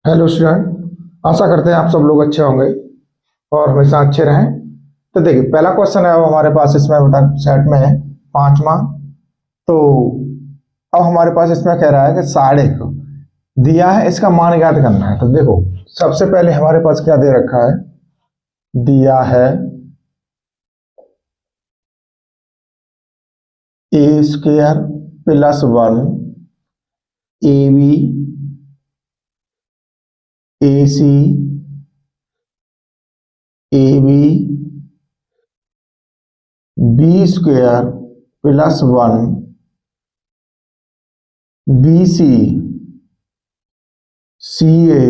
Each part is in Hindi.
हेलो स्टूडेंट, आशा करते हैं आप सब लोग अच्छे होंगे और हमेशा अच्छे रहें। तो देखिए, पहला क्वेश्चन है वो हमारे पास इसमें बेटा सेट में है पांचवा। तो अब हमारे पास इसमें कह रहा है कि साढ़े को दिया है, इसका मान ज्ञात करना है। तो देखो, सबसे पहले हमारे पास क्या दे रखा है, दिया है a square plus one a b a c a b b square plus one b c c a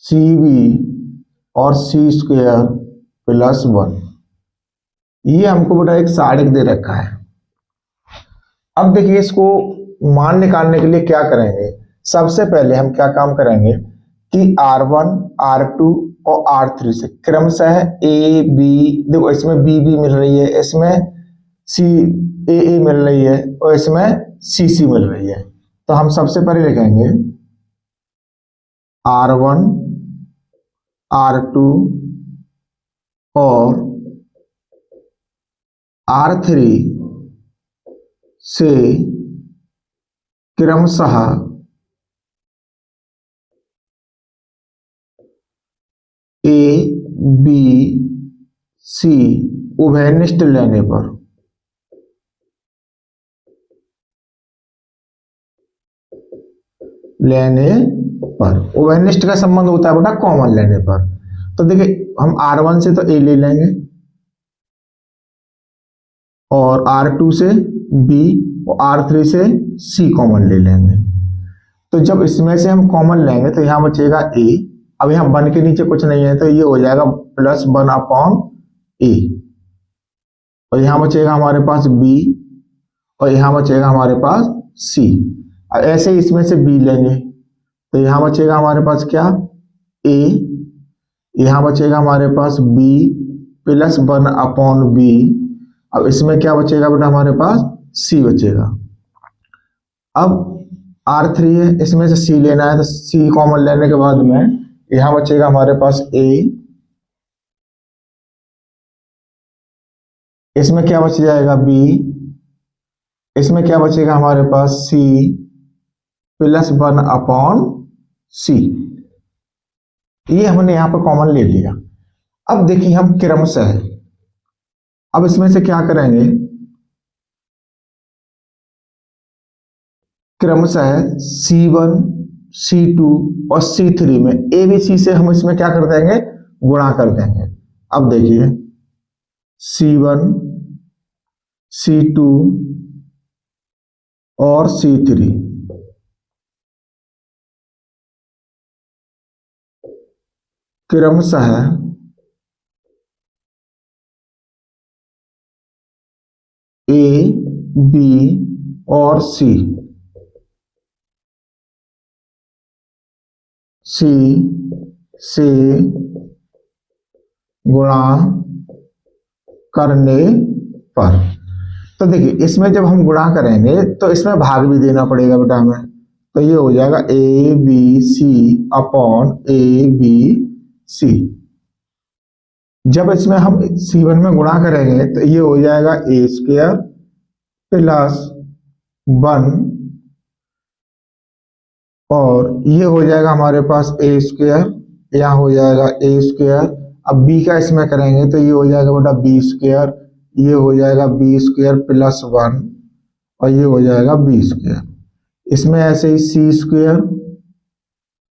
c b और सी स्क्वायर प्लस वन। ये हमको बेटा एक साढ़े दे रखा है। अब देखिए, इसको मान निकालने के लिए क्या करेंगे। सबसे पहले हम क्या काम करेंगे कि R1 R2 और R3 से क्रमशः ए बी, देखो इसमें बी बी मिल रही है, इसमें सी ए मिल रही है और इसमें सी सी मिल रही है। तो हम सबसे पहले लिखेंगे R1 R2 और R3 से क्रमशः ए बी सी उभयनिष्ठ लेने पर उभयनिष्ठ का संबंध होता है बेटा कॉमन लेने पर। तो देखिए, हम R1 से तो ए ले लेंगे और R2 से बी और R3 से सी कॉमन ले लेंगे। तो जब इसमें से हम कॉमन लेंगे तो यहां बचेगा ए। अब यहां वन के नीचे कुछ नहीं है तो ये हो जाएगा प्लस वन अपॉन ए, और यहां बचेगा हमारे पास बी और यहां बचेगा हमारे पास सी। ऐसे ही इसमें से बी लेंगे तो यहां बचेगा हमारे पास क्या, ए, यहां बचेगा हमारे पास b plus one upon b. अब इसमें क्या बचेगा बेटा, हमारे पास सी बचेगा। अब R3 है, इसमें से सी लेना है तो सी कॉमन लेने के बाद में यहां बचेगा हमारे पास ए, इसमें क्या बच जाएगा बी, इसमें क्या बचेगा हमारे पास सी प्लस वन अपॉन सी। ये हमने यहां पर कॉमन ले लिया। अब देखिए हम क्रमशः, अब इसमें से क्या करेंगे, क्रमशः C1 C2 और C3 में ए बी सी से हम इसमें क्या कर देंगे, गुणा कर देंगे। अब देखिए C1 C2 और C3 क्रमशः ए बी और सी से गुणा करने पर। तो देखिए, इसमें जब हम गुणा करेंगे तो इसमें भाग भी देना पड़ेगा बेटा हमें। तो ये हो जाएगा A B C upon A B C. जब इसमें हम C1 में गुणा करेंगे तो ये हो जाएगा ए स्क्वायर प्लस वन और ये हो जाएगा हमारे पास ए स्क्वायर, यहाँ हो जाएगा ए स्क्वायर। अब बी का इसमें करेंगे तो ये हो जाएगा बेटा बी स्क्वायर, ये हो जाएगा बी स्क्वायर प्लस वन और ये हो जाएगा बी स्क्वायर। इसमें ऐसे ही सी स्क्वायर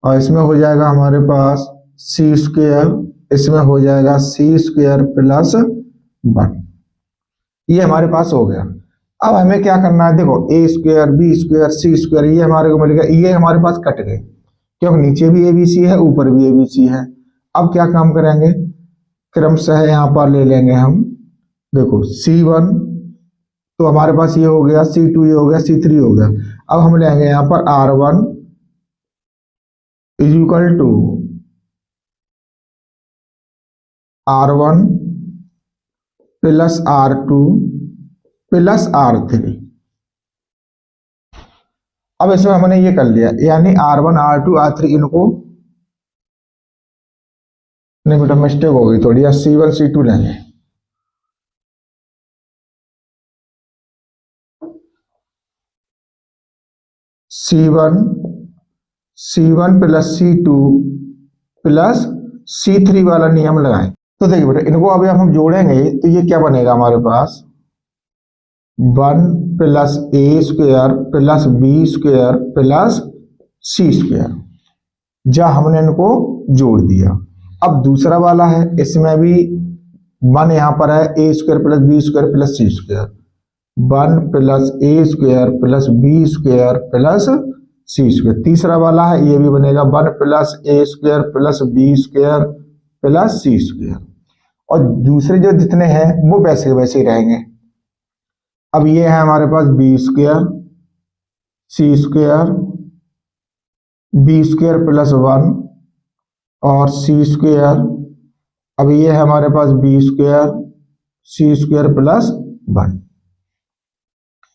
और इसमें हो जाएगा हमारे पास सी स्क्वायर, इसमें हो जाएगा सी स्क्वायर प्लस वन। ये हमारे पास हो गया। अब हमें क्या करना है, देखो ए square B square c square ये हमारे को मिल गया, ये हमारे पास कट गए क्योंकि नीचे भी ए बी सी है ऊपर भी ए बी सी है। अब क्या काम करेंगे, क्रमशः यहां पर ले लेंगे हम। देखो C1 तो हमारे पास ये हो गया, C2 ये हो गया, C3 हो गया। अब हम लेंगे यहां पर R1 is equal to R1 plus R2 plus R3। अब इसमें हमने ये कर लिया, यानी R1 R2 R3 इनको, नहीं बेटा मिस्टेक हो गई थोड़ी, C1 C2 लेंगे। C1 plus C2 plus C3 वाला नियम लगाएं। तो देखिए बेटा इनको अभी हम जोड़ेंगे तो ये क्या बनेगा हमारे पास, 1 plus a square plus b square plus c square, जहाँ हमने इनको जोड़ दिया। अब दूसरा वाला है, इसमें भी 1 यहाँ पर है, a square plus b square plus c square, 1 plus a square plus b square plus c square. तीसरा वाला है, ये भी बनेगा 1 plus a square plus b square plus c square. और दूसरे जो जितने हैं वो वैसे वैसे ही रहेंगे। अब ये है हमारे पास B square c square B square plus 1 और सी स्क्वायर। अब ये है हमारे पास B square c square plus 1।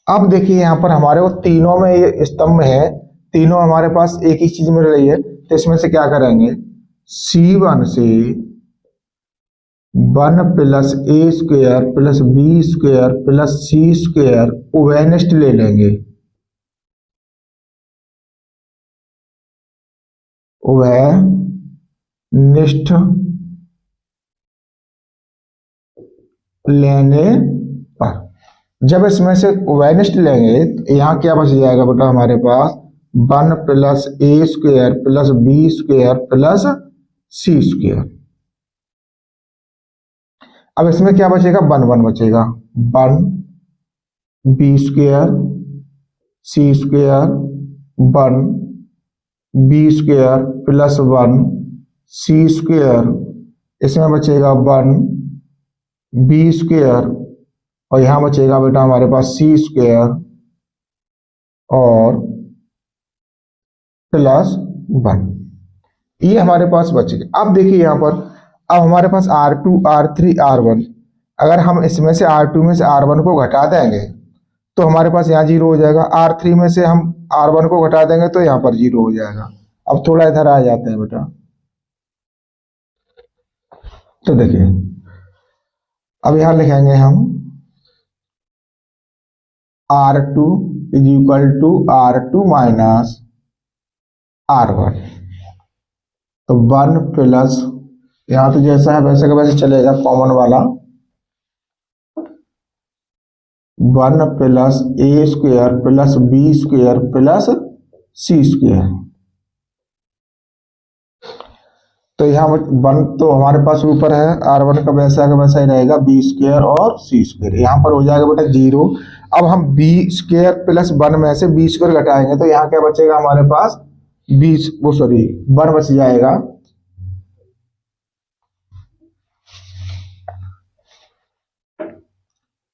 अब देखिए यहाँ पर हमारे वो तीनों में ये स्तंभ है, तीनों हमारे पास एक ही चीज मिल रही है, तो इसमें से क्या करेंगे, C1 से 1 plus a square plus b square plus c square उभयनिष्ठ ले लेंगे, उभयनिष्ठ लेने पर जब इसमें से उभयनिष्ठ लेंगे तो यहाँ क्या बच जाएगा बेटा हमारे पास, 1 plus a square plus b square plus c square. अब इसमें क्या बचेगा, 1 1 बचेगा, 1 b square c square 1 b square plus 1 c square, इसमें बचेगा 1 बी स्क्वायर और यहां बचेगा बेटा हमारे पास सी स्क्वायर और प्लस 1, ये हमारे पास बच गया। अब देखिए यहां पर, अब हमारे पास R2 R3 R1, अगर हम इसमें से R2 में से R1 को घटा देंगे तो हमारे पास यहाँ 0 हो जाएगा, R3 में से हम R1 को घटा देंगे तो यहाँ पर 0 हो जाएगा। अब थोड़ा इधर आ जाते हैं बेटा, तो देखिए अब यहां लिखेंगे हम R2 is equal to R2 minus R1, तो 1 प्लस, यहां तो जैसा है वैसे का वैसे चलेगा कॉमन वाला, 1 plus a square plus b square plus c square. तो यहाँ 1 तो हमारे पास ऊपर है, R1 का वैसा ही रहेगा, बी स्क्वायर और सी स्क्वायर, यहाँ पर हो जाएगा बेटा 0। अब हम बी स्क्वायर प्लस 1 में से बी स्क्वायर घटाएंगे तो यहाँ क्या बचेगा हमारे पास, 1 बच जाएगा,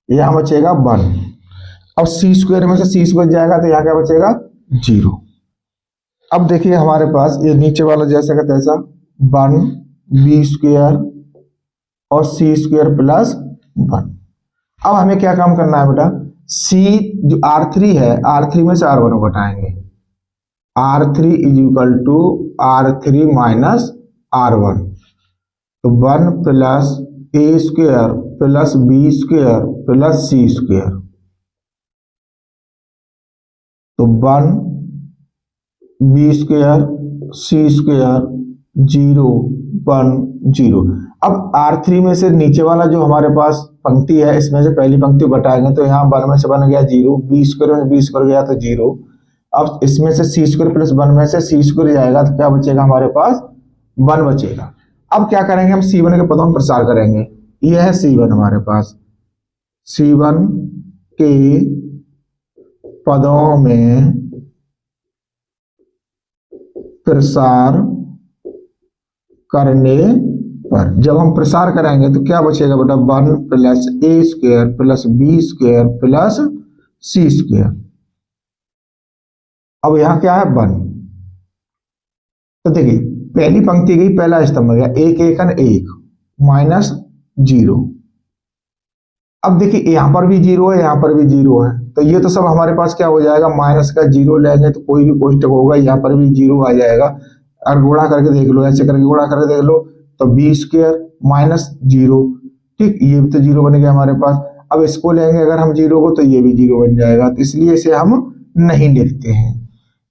यहाँ बचेगा 1। अब सी स्क्वायर में से सी स्क्वायर जाएगा तो यहाँ क्या बचेगा 0। अब देखिए हमारे पास ये नीचे वाला जैसा का तैसा, 1 बी स्क्वायर और सी स्क्वायर प्लस 1। अब हमें क्या काम करना है बेटा, सी जो R3 है, R3 में से R1 को घटाएंगे, R3 is equal to R3 minus R1, तो 1 plus a square plus b square plus c square, तो 1 बी स्क्वायर सी स्क्वायर 0 1 0। अब R3 में से नीचे वाला जो हमारे पास पंक्ति है, इसमें से पहली पंक्ति को घटाएंगे तो यहाँ 1 में से बन गया 0, बी स्क्वायर में बी स्क्वायर गया तो 0। अब इसमें से सी स्क्वायर प्लस 1 में से सी स्क्वायर जाएगा तो क्या बचेगा हमारे पास, 1 बचेगा। अब क्या करेंगे, हम C1 के पदों में प्रसार करेंगे, यह है C1 हमारे पास, C1 के पदों में प्रसार करने पर जब हम प्रसार करेंगे तो क्या बचेगा बेटा, 1 plus a square plus b square plus c square. अब यहां क्या है 1, तो देखिए पहली पंक्ति गई, पहला स्तंभ गया, 1 1 1 माइनस 0। अब देखिए यहां पर भी 0 है, यहां पर भी 0 है, तो ये तो सब हमारे पास क्या हो जाएगा, माइनस का जीरो लेंगे तो कोई भी कोष्टक होगा यहाँ पर भी जीरो आ जाएगा। और गुणा करके देख लो, ऐसे करके गुणा करके देख लो तो बी स्क्वायर माइनस जीरो, ठीक, ये भी तो जीरो बन गया हमारे पास। अब इसको लेंगे अगर हम जीरो को तो ये भी जीरो बन जाएगा, तो इसलिए इसे हम नहीं लिखते हैं।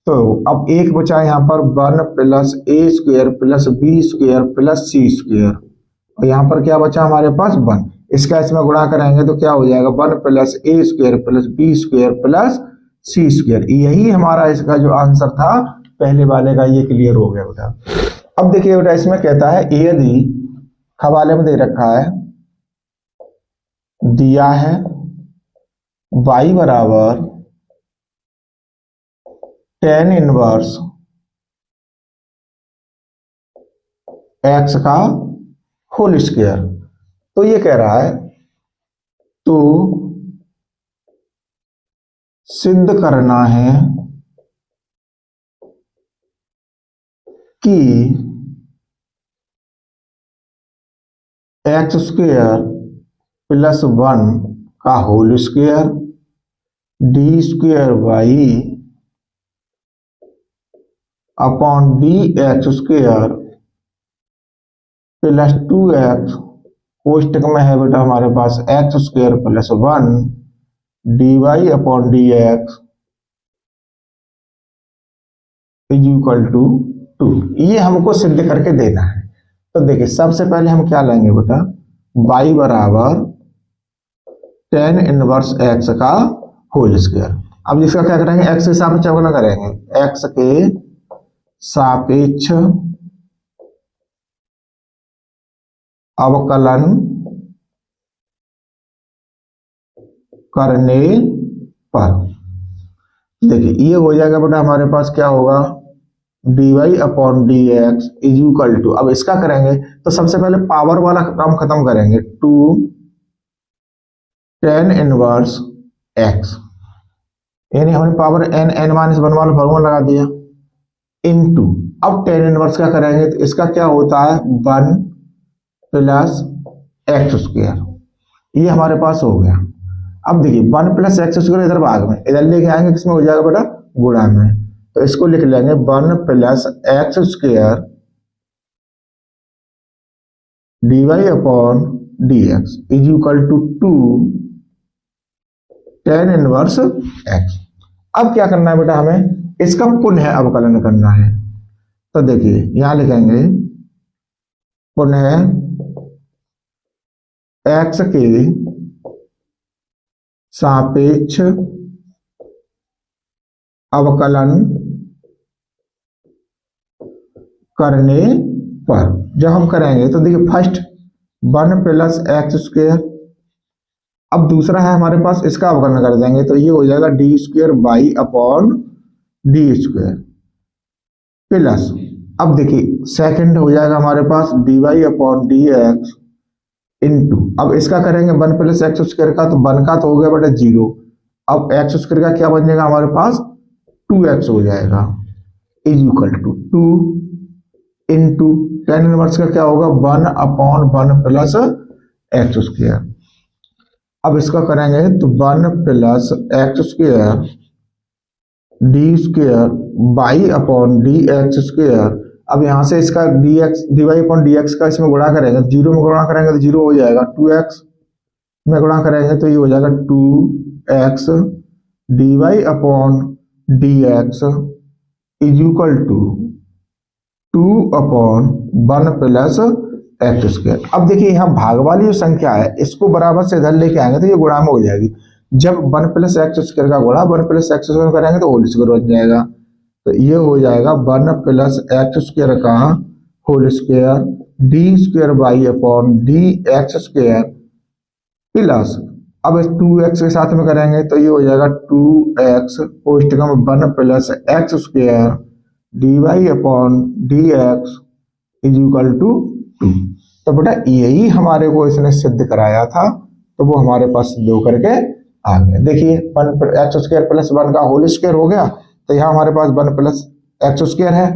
तो अब एक बचा यहाँ पर 1 plus a square plus b square plus c square, और यहाँ पर क्या बचा हमारे पास 1। इसका इसमें गुणा करेंगे तो क्या हो जाएगा 1 plus a square plus b square plus c square. यही हमारा इसका जो आंसर था पहले वाले का, ये क्लियर हो गया बेटा। अब देखिए बेटा इसमें कहता है यदि हवाले में दे रखा है, दिया है y बराबर tan इनवर्स x का होल स्क्वायर, तो ये कह रहा है तो सिद्ध करना है कि एक्स स्क्वायर प्लस 1 का whole square D square Y upon D X square plus 2x, कोष्टक में है बेटा हमारे पास X square plus 1 D Y upon D X is equal to 2। ये हमको सिद्ध करके देना है। तो देखिए सबसे पहले हम क्या लेंगे बेटा, y बराबर tan इनवर्स x का होल स्क्वायर। अब जिसका क्या करेंगे, x के सापेक्ष अवकलन करेंगे, x के सापेक्ष अवकलन करने पर देखिए ये हो जाएगा बेटा हमारे पास क्या होगा, dy upon D X is equal to, अब इसका करेंगे तो सबसे पहले पावर वाला काम खत्म करेंगे, 2 tan इनवर्स x, यानी हमने पावर n माइनस 1 वाला फॉर्मूला लगा दिया, इनटू अब tan इनवर्स का करेंगे तो इसका क्या होता है 1 प्लस एक्स स्क्वायर, ये हमारे पास हो गया। अब देखिए 1 प्लस एक्स स्क्वायर इधर भाग में, इधर लेके आएंगे किसमें हो जाएगा बेटा, गुणा में, तो इसको लिख लेंगे 1 plus X square D Y upon D X is equal to 2 tan inverse X. अब क्या करना है बेटा, हमें इसका पुनः अवकलन करना है। तो देखिए यहां लिखेंगे पुनः x के सापेक्ष अवकलन करने पर, जब हम करेंगे तो देखिए फर्स्ट 1 प्लस एक्स स्क्वायर, अब दूसरा है हमारे पास इसका अवकलन कर देंगे तो ये हो जाएगा D square by upon D square plus, अब देखिए सेकंड हो जाएगा हमारे पास D Y upon D X into, अब इसका करेंगे 1 प्लस एक्स स्क्वायर का, तो 1 का तो हो गया बेटा 0, अब एक्स स्क्वायर का क्या बन जाएगा हमारे पास 2x हो जाएगा is equal to 2 into tan inverse का क्या होगा 1 अपॉन 1 प्लस एक्स स्क्वायर। अब इसका करेंगे तो 1 plus X square D square by upon D X square. अब यहां से इसका D X D Y upon D X का इसमें गुणा करेंगे, 0 में गुणा करेंगे तो 0 हो जाएगा, 2x में गुणा करेंगे तो ये हो जाएगा 2x D Y upon D X is equal to 2 upon 1 plus X square. अब देखिए यहाँ भाग वाली जो संख्या है इसको बराबर से इधर लेके आएंगे तो ये गुणा में हो जाएगी, जब 1 प्लस एक्स स्क्वायर का गुणा 1 प्लस एक्स स्क्वायर करेंगे तो होल स्क्वायर बन जाएगा, तो ये हो जाएगा 1 प्लस एक्स स्क्वायर का whole square D square by upon D X square plus, अब 2x के साथ में करेंगे तो ये हो जाएगा 2x कोष्टकम 1 plus X square D Y upon D X is equal to 2। तो बेटा यही हमारे को इसने सिद्ध कराया था, तो वो हमारे पास सिद्ध होकर के आ गया। देखिए 1 एक्स स्क्वायर प्लस 1 का होल स्क्वायर हो गया, तो यहाँ हमारे पास 1 प्लस एक्स स्क्वायर है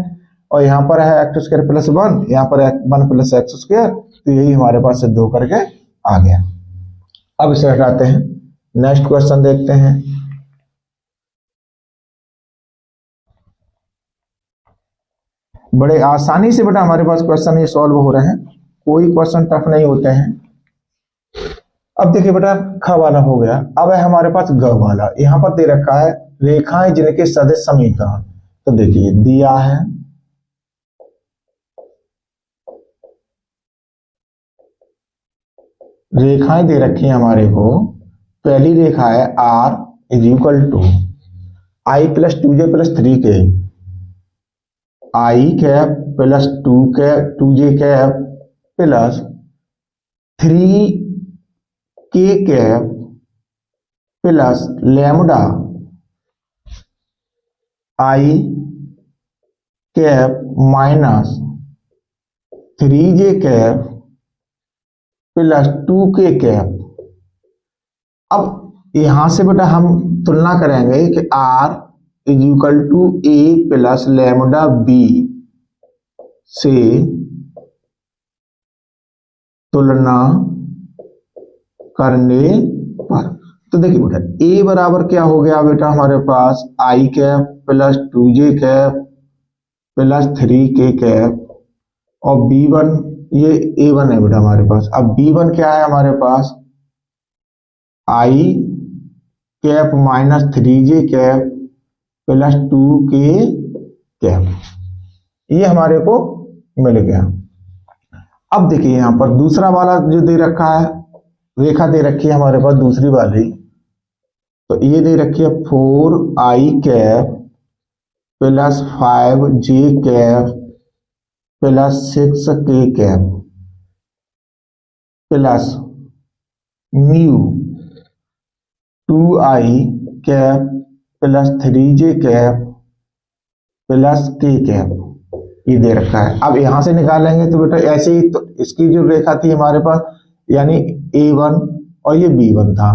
और यहाँ पर है एक्स स्क्वायर प्लस 1, यहाँ पर 1 प्लस एक्स स्क्वायर, तो यही हमारे पास सिद्ध होकर के आ गया। अब इसे हटाते हैं, नेक्स्ट क्वेश्चन देखते हैं। बड़े आसानी से बेटा हमारे पास क्वेश्चन ये सॉल्व हो रहे हैं, कोई क्वेश्चन टफ नहीं होते हैं। अब देखिए बेटा ख वाला हो गया, अब है हमारे पास ग वाला। यहाँ पर दे रखा है रेखाएं जिनके सदिश समीकरण। तो देखिए दिया है रेखाएं दे रखी है हमारे को। पहली रेखा है R is equal to I plus 2j plus 3k, I cap plus 2j cap plus 3k cap plus lambda I cap minus 3j cap plus 2k cap. अब यहां से बेटा हम तुलना करेंगे कि R is equal to A plus lambda B से तुलना करने पर। तो देखिए बेटा A बराबर क्या हो गया बेटा हमारे पास I cap plus 2j cap plus 3k cap, और B1 ये A1 है बेटा हमारे पास। अब B1 क्या है हमारे पास I cap minus 3j cap plus 2k cap, ये हमारे को मिल गया। अब देखिए यहां पर दूसरा वाला जो दे रखा है, रेखा दे रखी है हमारे पास दूसरी वाली, तो ये दे रखी है 4i cap plus 5j cap plus 6k cap plus mu 2i cap plus 3j cap plus k cap, ये दे रखा है। अब यहां से निकालेंगे तो बेटा ऐसे ही, तो इसकी जो रेखा थी हमारे पास यानी A1 और ये B1 था,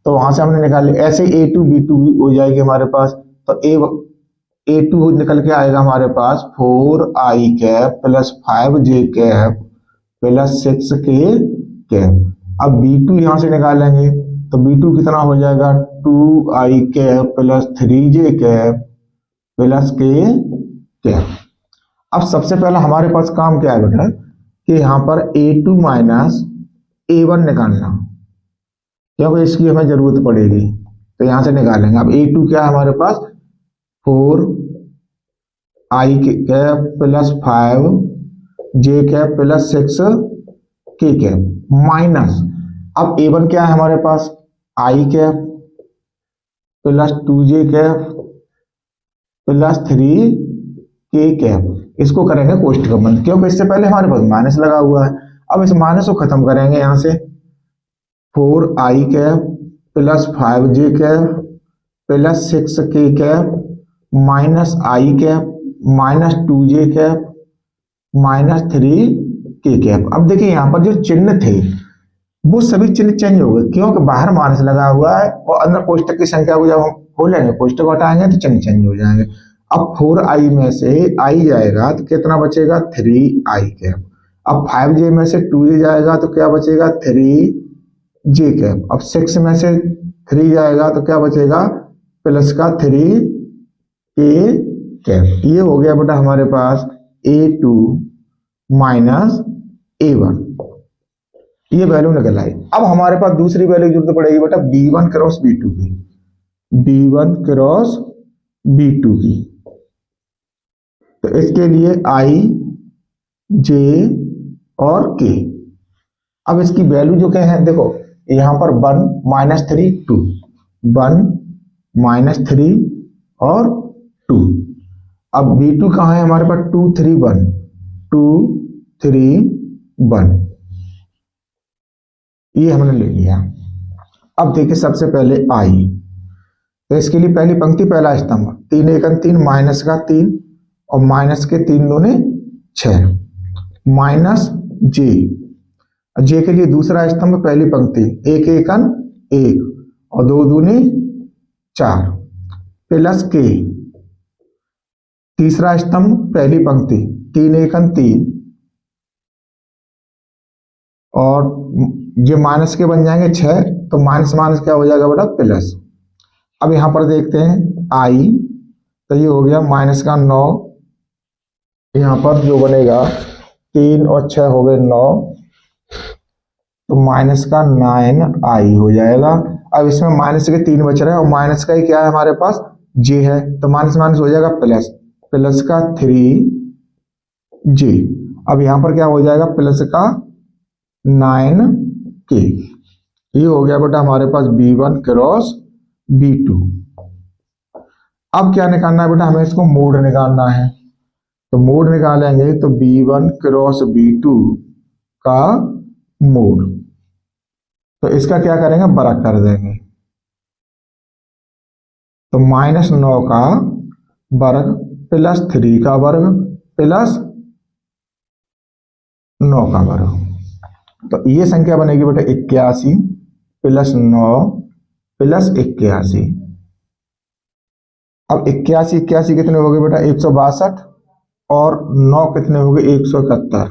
तो वहां से हमने निकाल लिया। ऐसे A2 B2 भी हो जाएगी हमारे पास, तो A2 निकल के आएगा हमारे पास 4i cap plus 5j cap plus 6k cap. अब B2 यहां से निकालेंगे तो B2 कितना हो जाएगा 2i cap plus 3j cap plus k cap. अब सबसे पहला हमारे पास काम क्या है बेटा कि यहाँ पर A2 माइनस A1 निकालना, क्योंकि इसकी हमें जरूरत पड़ेगी, तो यहां से निकालेंगे। अब A2 क्या है हमारे पास 4i cap plus 5j cap plus 6k cap minus, अब A1 क्या है हमारे पास i cap plus 2j cap plus 3k cap. इसको करेंगे कोष्ठ का बंद, क्योंकि इससे पहले हमारे पास माइनस लगा हुआ है। अब इस माइनस को खत्म करेंगे यहां से 4i cap plus 5j cap plus 6k cap minus i cap minus 2j cap minus 3k cap. अब देखिए यहां पर जो चिन्ह थे वो सभी चिन्ह चेंज हो गए, क्योंकि बाहर माइनस लगा हुआ है और अंदर कोष्टक की संख्या को जब हम खोलेंगे कोष्टक हटाएंगे तो चिन्ह चेंज हो जाएंगे। अब 4i में से i जाएगा तो कितना बचेगा 3i कैप। अब 5j में से 2j जाएगा तो क्या बचेगा 3j कैप। अब 6 में से 3 जाएगा तो क्या बचेगा प्लस का 3k कैप। ये हो गया बेटा हमारे पास A2 माइनस A1, ये वैल्यू निकल आई। अब हमारे पास दूसरी वैल्यू की जरूरत पड़ेगी बेटा B1 क्रॉस B2 की, B1 क्रॉस B2 की। तो इसके लिए I J और K। अब इसकी वैल्यू जो क्या है देखो यहां पर 1 माइनस 3 2, 1 माइनस 3 और 2। अब B2 कहां है हमारे पास 2 3 1, 2 3 1, ये हमने ले लिया। अब देखिए सबसे पहले I, तो इसके लिए पहली पंक्ति पहला स्तंभ 3 1 3 माइनस का 3 और माइनस के 3 दूने 6 माइनस J, J के लिए दूसरा स्तंभ पहली पंक्ति 1 1 1 और 2 दूने 4 प्लस K, तीसरा स्तंभ पहली पंक्ति 3 1 3 और जो माइनस के बन जाएंगे 6, तो माइनस माइनस क्या हो जाएगा बेटा प्लस। अब यहां पर देखते हैं I, तो ये हो गया माइनस का 9 यहाँ पर जो बनेगा 3 और 6 हो गए 9, तो माइनस का 9i हो जाएगा। अब इसमें माइनस के 3 बच रहे हैं और माइनस का ही क्या है हमारे पास j है, तो माइनस माइनस हो जाएगा प्लस, प्लस का 3j। अब यहाँ पर क्या हो जाएगा प्लस का 9k। ये हो गया बेटा हमारे पास B1 क्रॉस B2। अब क्या निकालना है बेटा, हमें इसको मोड निकालना है, तो मोड निकालेंगे तो B1 क्रॉस B2 का मोड, तो इसका क्या करेंगे बड़ा कर देंगे, तो -9 का वर्ग प्लस 3 का वर्ग प्लस 9 का वर्ग, तो ये संख्या बनेगी बेटा 81 प्लस 9 प्लस 81। अब 81 कितने हो गए बेटा 162 और 9 कितने हो गए 171,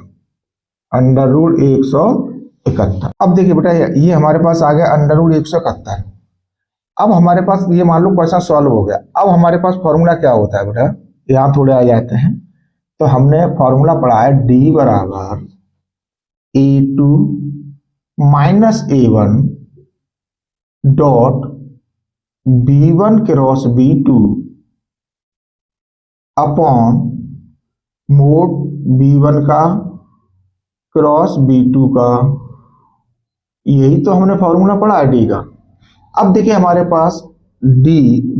अंडर रूट 171। अब देखिए बेटा ये हमारे पास आ गया अंडर रूट 171। अब हमारे पास ये मान लो क्वेश्चन सॉल्व हो गया। अब हमारे पास फॉर्मूला क्या होता है बेटा, यहाँ थोड़े आ जाते हैं, तो हमने फॉर्मूला पढ़ा है D बराबर A2 minus A1 dot B1 cross B2 upon mode B1 का क्रॉस B2 का। यही तो हमने फॉर्मूला पढ़ा है D का। अब देखिए हमारे पास D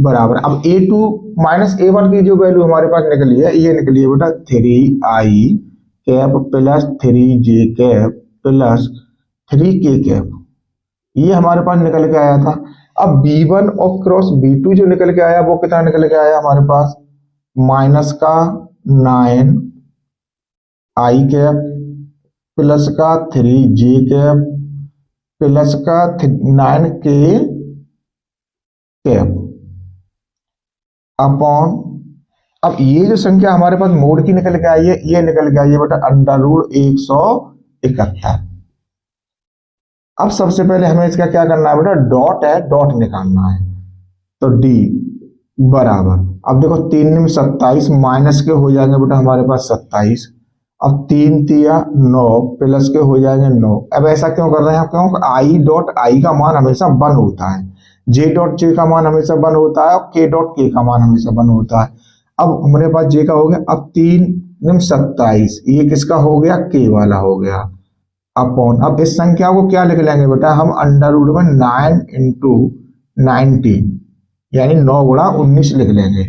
बराबर, अब A2 माइनस A1 की जो वैल्यू हमारे पास निकली है, ये निकली है बेटा 3i cap plus 3j cap plus 3k cap, ये हमारे पास निकल के आया था। अब B1 और क्रॉस B2 जो निकल के आया वो कितना निकल के आया हमारे पास, माइनस का 9i कैप प्लस का 3j कैप प्लस का 9k कैप अपॉन, अब ये जो संख्या हमारे पास मोड की निकल के आई है, ये निकल के आई है बेटा अंडर रूट 171। अब सबसे पहले हमें इसका क्या करना है बेटा, डॉट है, डॉट निकालना है, तो D बराबर, अब देखो 3 में 27 माइनस के हो जाएंगे बेटा हमारे पास 27, अब 3 तिया 9 प्लस के हो जाएंगे 9। अब ऐसा क्यों कर रहे हैं, क्योंकि आई डॉट आई का मान हमेशा 1 होता है, जे डॉट जे का मान हमेशा 1 होता है और के डॉट के का मान हमेशा 1 होता है। अब हमारे पास जे का हो गया, अब 3 में 27, ये किसका हो गया के वाला हो गया, अपॉन, अब इस संख्या को क्या लिख लेंगे बेटा हम, अंडर रूट में 9 इंटू 19 यानी 9 गुणा 19 लिख लेंगे।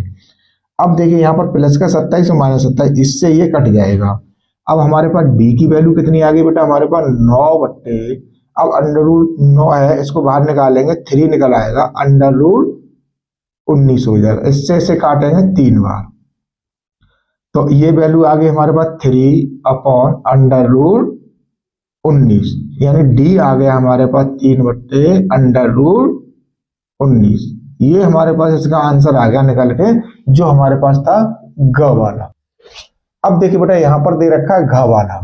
अब देखिए यहाँ पर प्लस का 27 और माइनस 27, इससे ये कट जाएगा। अब हमारे पास D की वैल्यू कितनी आ गई बेटा हमारे पास 9 बट्टे, अब अंडर रूट 9 है, इसको बाहर निकालेंगे 3 निकल आएगा, अंडर रूट 19 हो जाएगा, इससे इसे काटेंगे 3 बार, तो ये वैल्यू आ गई हमारे पास 3 अपॉन अंडर रूट 19, यानी D आ गया हमारे पास 3 बट्टे अंडर रूट 19। ये हमारे पास इसका आंसर आ गया निकल के, जो हमारे पास था ग वाला। अब देखिए बेटा यहां पर दे रखा है घ वाला,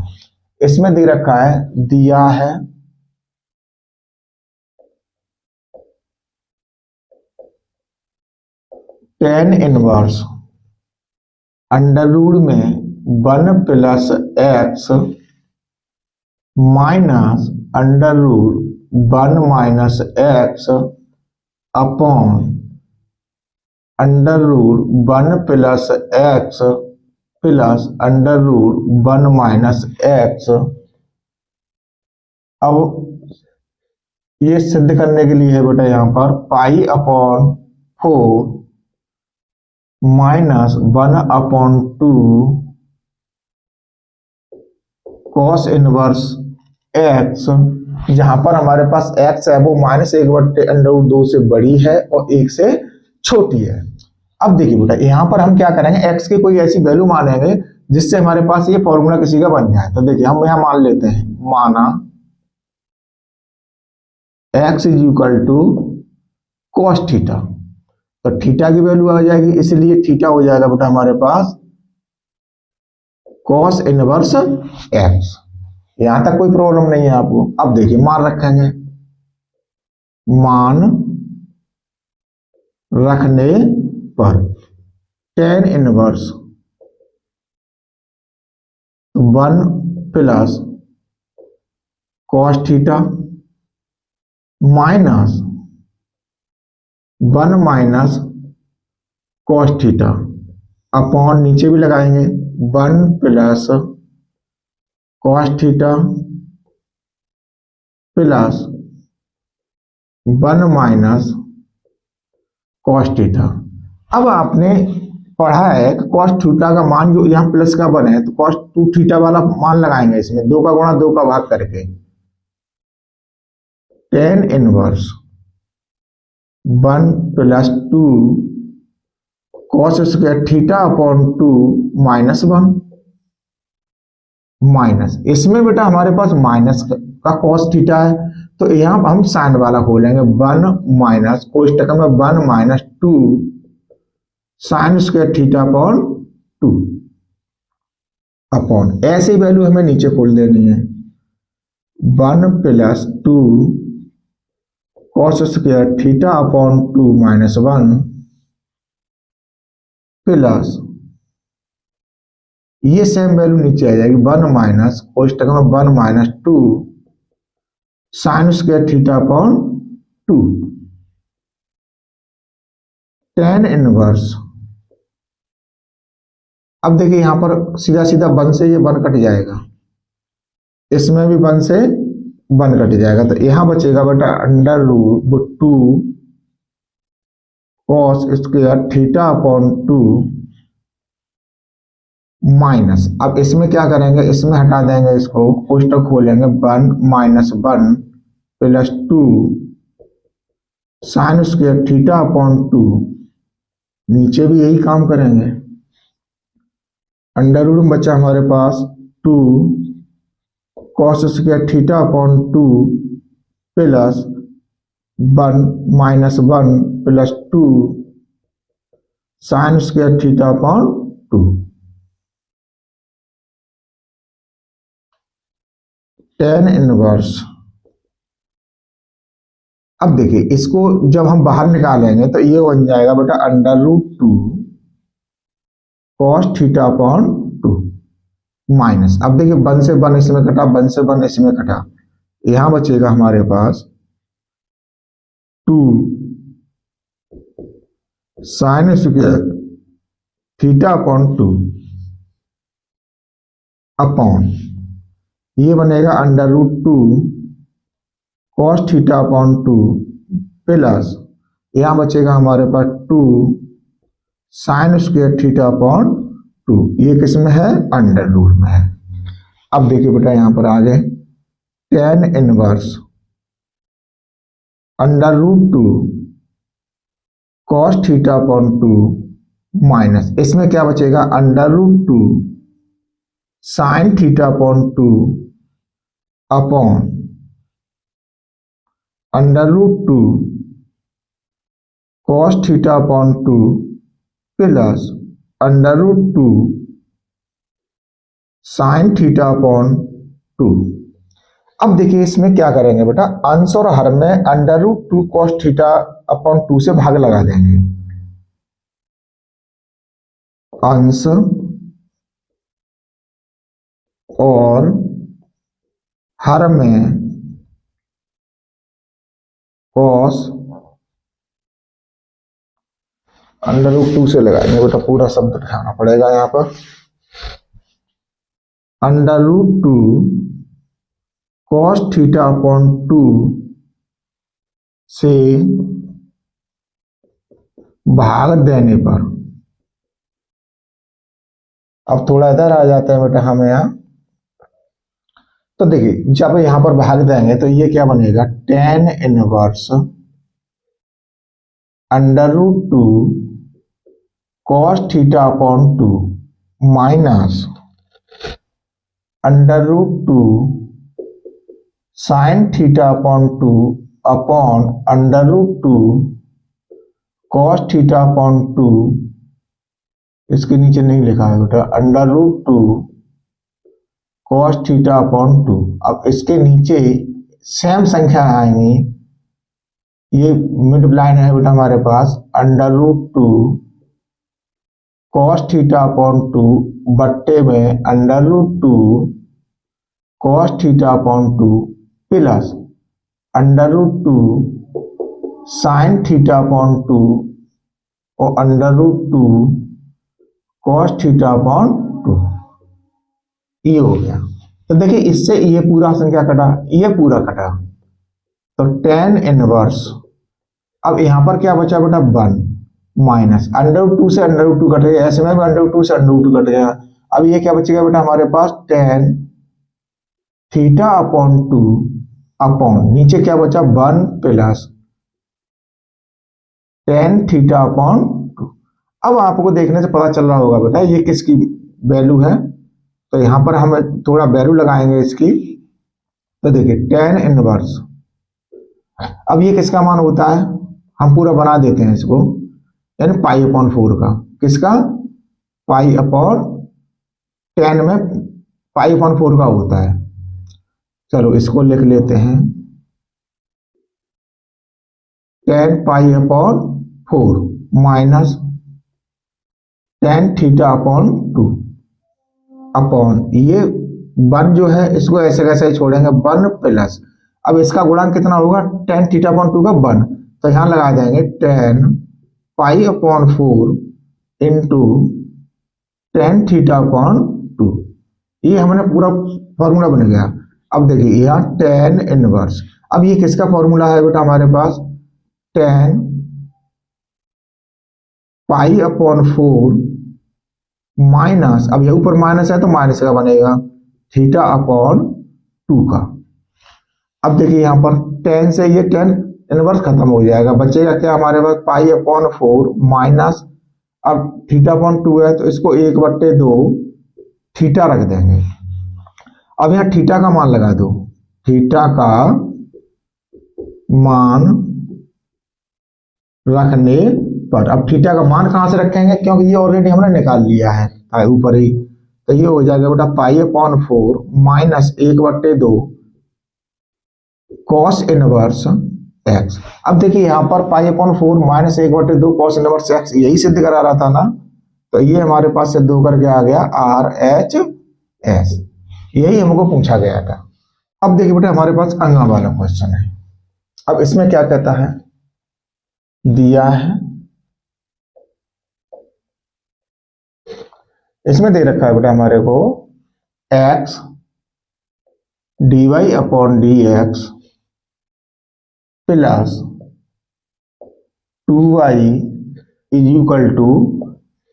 इसमें दे रखा है, दिया है tan इनवर्स अंडर रूट में 1 plus X minus under root 1 minus X upon under root 1 plus X plus under root 1 minus X. अब ये सिद्ध करने के लिए है बेटा यहाँ पर pi upon 4 minus 1 upon 2 cos inverse x, जहां पर हमारे पास एक्स है वो -1 बट्टे अंडर रूट 2 से बड़ी है और 1 से छोटी है। अब देखिए बेटा यहां पर हम क्या करेंगे, एक्स की कोई ऐसी वैल्यू मानेंगे जिससे हमारे पास ये फॉर्मूला किसी का बन जाए। तो देखिए हम यहां मान लेते हैं, माना X is equal to cos theta, तो थीटा की वैल्यू आ जाएगी, इसलिए थीटा हो जाएगा बेटा हमारे पास कॉस इनवर्स एक्स। यहां तक कोई प्रॉब्लम नहीं है आपको। अब देखिए मान रखेंगे, मान रखने पर tan इनवर्स तो 1 plus cos theta minus 1 minus cos theta upon नीचे भी लगाएंगे 1 plus cos theta plus 1 minus cos theta. अब आपने पढ़ा है कि कॉस थीटा का मान जो यहाँ प्लस का बने है तो कॉस 2 थीटा वाला मान लगाएंगे इसमें 2 का गुणा 2 का भाग करके tan inverse 1 plus 2 cos square theta upon 2 minus 1 minus इसमें बेटा हमारे पास माइनस का कॉस थीटा है तो यहाँ हम साइन वाला खोलेंगे 1 माइनस कोष्टक में 1 minus 2 sine square theta upon 2 upon ऐसी वैल्यू हमें नीचे खोल देनी है 1 plus 2 cos square theta upon 2 minus 1 plus ये सेम वैल्यू नीचे आ जाएगी 1 माइनस कोष्टक में 1 minus 2 sine square theta upon 2 tan inverse. अब देखिए यहां पर सीधा सीधा 1 से ये 1 कट जाएगा इसमें भी 1 से 1 कट जाएगा तो यहां बचेगा बेटा under root 2 cos square theta upon 2 minus अब इसमें क्या करेंगे इसमें हटा देंगे इसको कोष्टक खोलेंगे 1 minus 1 plus 2 sine square theta upon 2 नीचे भी यही काम करेंगे अंडर रूट में बचा हमारे पास 2 cos square theta upon 2 plus 1 minus 1 plus 2 sine square theta upon 2 tan inverse. अब देखिए इसको जब हम बाहर निकालेंगे तो ये बन जाएगा बेटा under root 2 cos theta upon 2 minus अब देखिए 1 से 1 इसमें कटा 1 से 1 इसमें कटा यहां बचेगा हमारे पास 2 sine square theta upon 2 upon ये बनेगा under root 2 cos theta upon 2 plus यहां बचेगा हमारे पास 2 साइन स्क्वायर थीटा अपॉन 2 ये किस में है अंडर रूट में है। अब देखिए बेटा यहां पर आ गए tan inverse under root 2 cos theta upon 2 minus इसमें क्या बचेगा under root 2 sine theta upon 2 upon under root 2 cos theta upon 2 plus under root 2 sine theta upon 2। अब देखिए इसमें क्या करेंगे बेटा अंश और हर में under root 2 cos theta upon 2 से भाग लगा देंगे अंश और हर में कॉस अंडर रूट 2 से लगाएंगे बेटा पूरा शब्द उठाना पड़ेगा यहां पर under root 2 cos theta upon 2 से भाग देने पर अब थोड़ा इधर आ जाते हैं बेटा हम यहां तो देखिए जब यहां पर भाग देंगे तो ये क्या बनेगा tan inverse under root 2 cos theta upon 2 minus under root 2 sine theta upon 2 upon under root 2 cos theta upon 2 इसके नीचे नहीं लिखा है बेटा under root 2 cos theta upon 2 अब इसके नीचे सेम संख्या आएंगी ये मिड लाइन है बेटा हमारे पास under root 2 cos theta upon 2 बट्टे में √2 cos theta upon 2 plus √2 sin theta upon 2 और √2 cos थीटा अपॉन 2। ये हो गया। तो देखिए इससे ये पूरा संख्या कटा, ये पूरा कटा, तो tan इनवर्स। अब यहां पर क्या बचा बेटा 1 माइनस √2 से √2 कट गया, ऐसे में भी √2 से √2 कट गया। अब ये क्या बचेगा बेटा हमारे पास tan थीटा अपॉन 2 अपॉन नीचे क्या बचा 1 प्लस tan थीटा अपॉन 2। अब आपको देखने से पता चल रहा होगा बेटा ये किसकी वैल्यू है, तो यहां पर हम थोड़ा वैल्यू लगाएंगे इसकी। तो देखिए tan इनवर्स, अब ये किसका मान होता है, हम पूरा बना देते हैं इसको, यानी पाई अपॉन 4 का। किसका? पाई अपॉन 10 में पाई अपॉन 4 का होता है। चलो इसको लिख लेते हैं, 10 pi upon 4 minus tan theta upon 2 upon ये 1 जो है इसको ऐसे कैसे छोड़ेंगे 1 प्लस, अब इसका गुणांक कितना होगा tan थीटा अपॉन 2 का 1, तो यहां लगा देंगे tan pi upon 4 into tan theta upon 2। ये हमने पूरा फॉर्मूला बन गया। अब देखिए यहाँ tan इनवर्स, अब ये किसका फॉर्मूला है बेटा हमारे पास, tan पाई अपॉन 4 माइनस, अब ये ऊपर माइनस है तो माइनस का बनेगा थीटा अपॉन 2 का। अब देखिए यहाँ पर tan से ये tan इनवर्स खत्म हो जाएगा, बचेगा क्या हमारे पास पाई अपॉन 4 माइनस, अब थीटा अपॉन 2 है तो इसको 1/2 थीटा रख देंगे। अब यहाँ थीटा का मान लगा दो, थीटा का मान रखने पर, अब थीटा का मान कहां से रखेंगे क्योंकि ये ऑलरेडी हमने निकाल लिया है ऊपर ही, तो ये हो जाएगा बेटा pi upon 4 minus 1/2 cos inverse X. अब देखिए यहां पर pi upon 4 minus 1/2 cos inverse x यही सिद्ध करा रहा था ना, तो ये हमारे पास सिद्ध होकर के आ गया RHS, यही हमको पूछा गया था। अब देखिए बेटा हमारे पास अगला वाला क्वेश्चन है। अब इसमें क्या कहता है, दिया है, इसमें दे रखा है बेटा हमारे को x dy upon dx plus 2y is equal to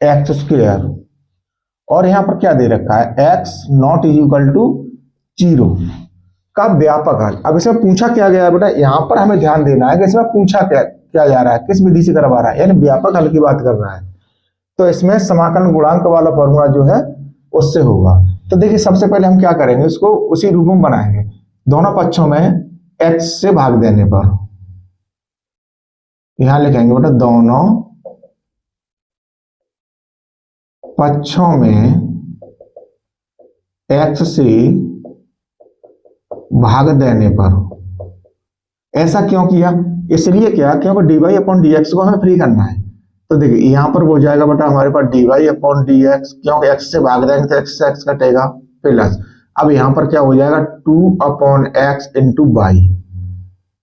x square, और यहां पर क्या दे रखा है x not is equal to 0 का व्यापक हल। अब इसमें पूछा क्या गया है बेटा, यहां पर हमें ध्यान देना है कि इसमें पूछा क्या जा रहा है, किस विधि से करवा रहा है, यानी व्यापक हल की बात कर रहा है। तो इसमें समाकलन गुणांक वाला फॉर्मूला जो है उससे होगा। तो देखिए सबसे पहले हम क्या करेंगे, इसको उसी रूप में बनाएंगे, दोनों पक्षों में x से भाग देने पर, यहां लिखेंगे बेटा दोनों पक्षों में x से भाग देने पर। ऐसा क्यों किया, इसलिए क्या, क्योंकि dy अपॉन dx को हमें फ्री करना है। तो देखिए यहां पर हो जाएगा बेटा हमारे पास dy अपॉन dx, क्योंकि x से भाग देंगे तो x से x कटेगा, प्लस अब यहां पर क्या हो जाएगा 2 upon x into y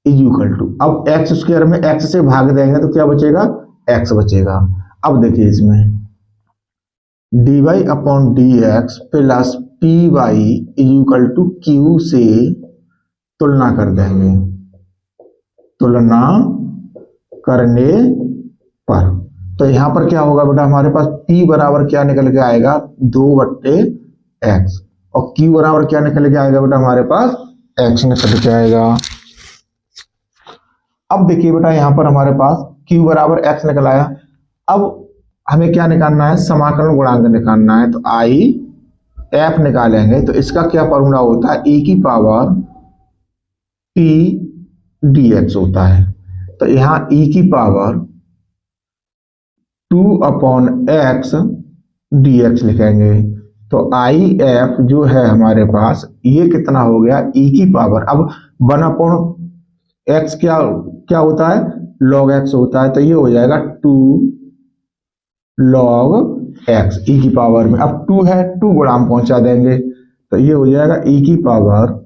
is equal to, अब एक्स स्क्वायर में x से भाग देंगे तो क्या बचेगा x बचेगा। अब देखिए इसमें dy upon dx plus py is equal to q से तुलना कर देंगे, तुलना करने पर। तो यहां पर क्या होगा बेटा हमारे पास p बराबर क्या निकल के आएगा 2/x, और q बराबर क्या निकल के आएगा बेटा हमारे पास x निकल के आएगा। अब देखिए बेटा यहां पर हमारे पास q बराबर x निकल आया। अब हमें क्या निकालना है, समाकलन गुणांक निकालना है, तो आई एफ निकालेंगे। तो इसका क्या फॉर्मूला होता है, e की पावर p dx होता है। तो यहां e की पावर 2 अपॉन x dx लिखेंगे। तो आई एफ जो है हमारे पास ये कितना हो गया e की पावर, अब 1 अपॉन x क्या होता है log x होता है, तो ये हो जाएगा 2 log एक्स ई की पावर में, अब 2 है 2 गुणा हम पहुंचा देंगे तो ये हो जाएगा ई की पावर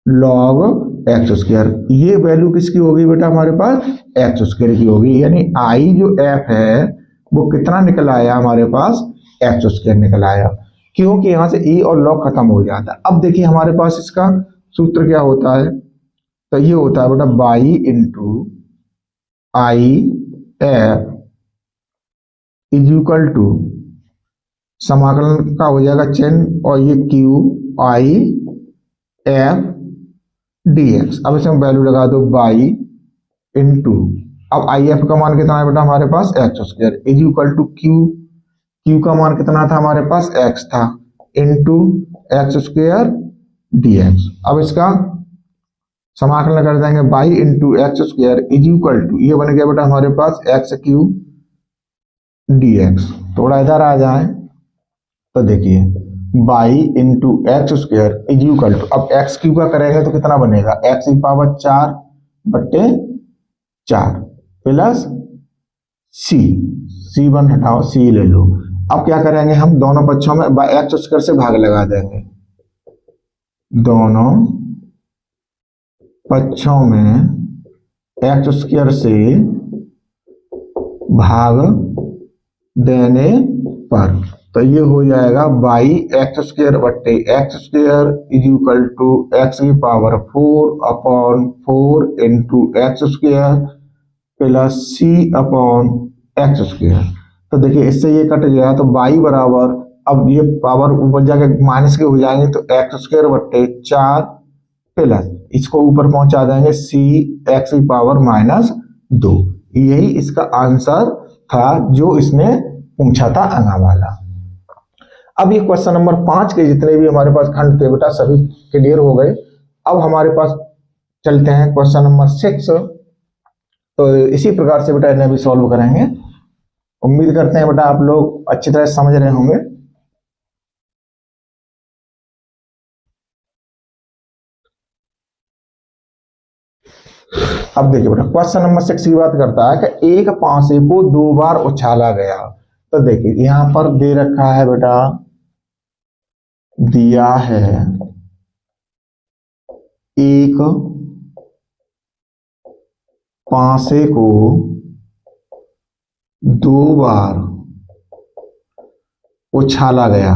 लॉग एक्स स्क्वायर। ये वैल्यू किसकी होगी बेटा हमारे पास एक्स स्क्वायर की होगी, यानी आई जो एफ है वो कितना निकल आया हमारे पास एक्स स्क्वायर निकल आया, क्योंकि यहां से ई और लॉग खत्म हो जाता है। अब देखिए हमारे पास इसका सूत्र क्या होता है, तो ये होता है बेटा y into I F is equal to समाकलन का हो जाएगा चिन्ह और ये Q I F d x. अब इसमें वैल्यू लगा दो बाई इंटू, अब आई एफ का मान कितना है बेटा हमारे पास X square is equal to Q, Q का मान कितना था हमारे पास एक्स था, into X square D x. अब इसका समाकलन कर देंगे by into X square is equal to, ये बन गया बेटा हमारे पास एक्स क्यू डी एक्स। थोड़ा इधर आ जाए तो देखिए by into X square is equal to, अब एक्स क्यू का करेंगे तो कितना बनेगा एक्स की पावर 4 बट्टे 4 प्लस सी 1 हटाओ सी ले लो। अब क्या करेंगे हम दोनों पक्षों में एक्स स्क्वायर से भाग लगा देंगे, दोनों पक्षों में एक्स स्क्वायर से भाग देने पर, तो ये हो जाएगा बाई एक्स स्क्वायर बट्टे X square is equal to X की power 4 upon 4 into X square plus C upon X square. तो देखिए इससे ये कट गया तो बाई बराबर, अब ये पावर ऊपर जाके माइनस के हो जाएंगे तो एक्स स्क्वायर बट्टे 4 प्लस इसको ऊपर पहुंचा देंगे सी एक्स की पावर -2। यही इसका आंसर था जो इसने पूछा था अंगा वाला। अब ये क्वेश्चन नंबर 5 के जितने भी हमारे पास खंड थे बेटा सभी क्लियर हो गए। अब हमारे पास चलते हैं क्वेश्चन नंबर 6, तो इसी प्रकार से बेटा इन्हें भी सॉल्व करेंगे। उम्मीद करते हैं बेटा आप लोग अच्छी तरह समझ रहे होंगे। अब देखिए बेटा क्वेश्चन नंबर 6 की बात करता है कि एक पासे को 2 बार उछाला गया। तो देखिए यहां पर दे रखा है बेटा, दिया है एक पासे को 2 बार उछाला गया,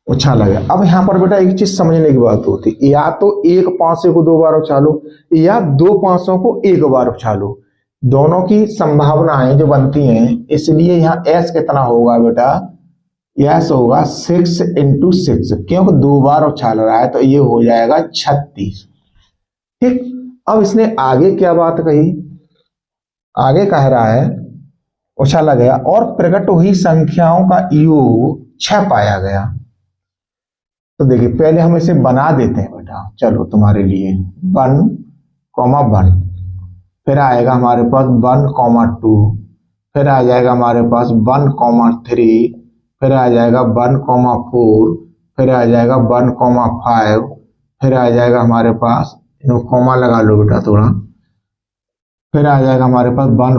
उछाला गया। अब यहां पर बेटा एक चीज समझने की बात होती है, या तो एक पासे को 2 बार उछालो या 2 पासों को 1 बार उछालो, दोनों की संभावनाएं जो बनती हैं, इसलिए यहाँ एस कितना होगा बेटा, एस होगा 6 इंटू 6, क्योंकि 2 बार उछाल रहा है तो ये हो जाएगा 36। ठीक, अब इसने आगे क्या बात कही, आगे कह रहा है उछाला गया और प्रकट हुई संख्याओं का योग 6 पाया गया। तो देखिए पहले हम इसे बना देते हैं बेटा, चलो तुम्हारे लिए 1, 1, फिर आएगा हमारे पास 1, 2, फिर आ जाएगा हमारे पास 1, 3, फिर आ जाएगा 1, 4, फिर आ जाएगा 1, 5, फिर आ जाएगा हमारे पास, कॉमा लगा लो बेटा थोड़ा, फिर आ जाएगा हमारे पास 1,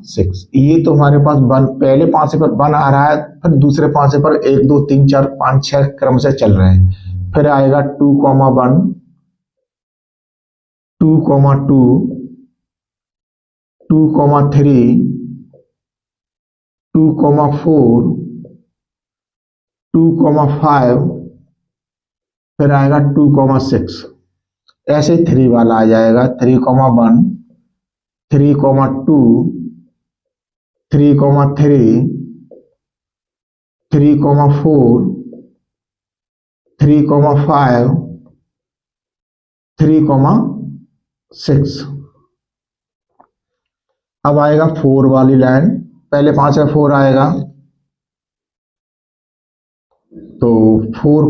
6। ये तो हमारे पास 1 पहले पासे पर 1 आ रहा है, फिर दूसरे पासे पर 1, 2, 3, 4, 5, 6 क्रम से चल रहे हैं। फिर आएगा 2, 1, 2, 2, 2, 3, 2, 4, 2, 5, फिर आएगा 2, 6, ऐसे 3 वाला आ जाएगा 3, 1, 3, 2, 3, 3, 3, 4, 3, 5, 3, 6। अब आएगा 4 वाली लाइन, पहले 5 में 4 आएगा तो 4,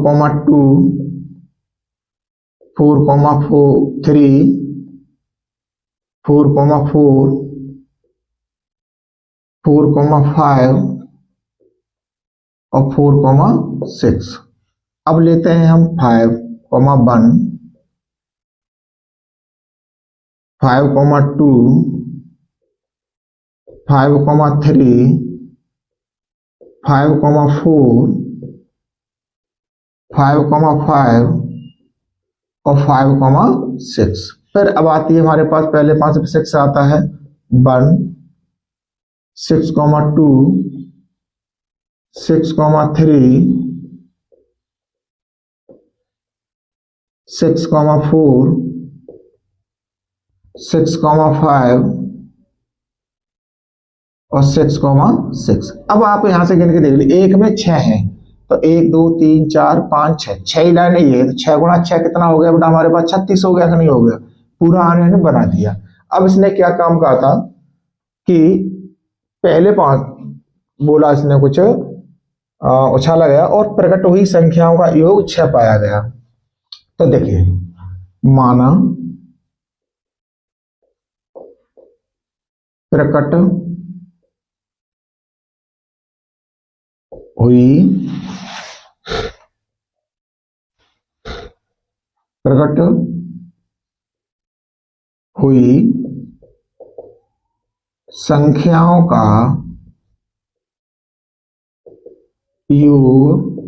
2, 4, 3, 4, 4, 4, 5 और 4, 6। अब लेते हैं हम 5, 1, 5, 2, 5,3, 5,4, 5,5 और 5,6। फिर अब आती है हमारे पास, पहले 5 से 6 आता है 1, 6,2, 6,3, 6,4, 6,5 और 6,6। अब आप यहां से गिन के देख लीजिए, एक में 6 है तो 1 2 3 4 5 6, 6 ही लाइन ये है तो 6 गुणा 6 कितना हो गया बेटा हमारे पास? 36 हो गया कि नहीं हो गया? पूरा आने ने बना दिया। अब इसने क्या काम कहा था कि पहले 5 बोला इसने कुछ उछाला गया और प्रकट हुई संख्याओं का योग 6 पाया गया। तो देखिए, माना प्रकट हुई संख्याओं का योग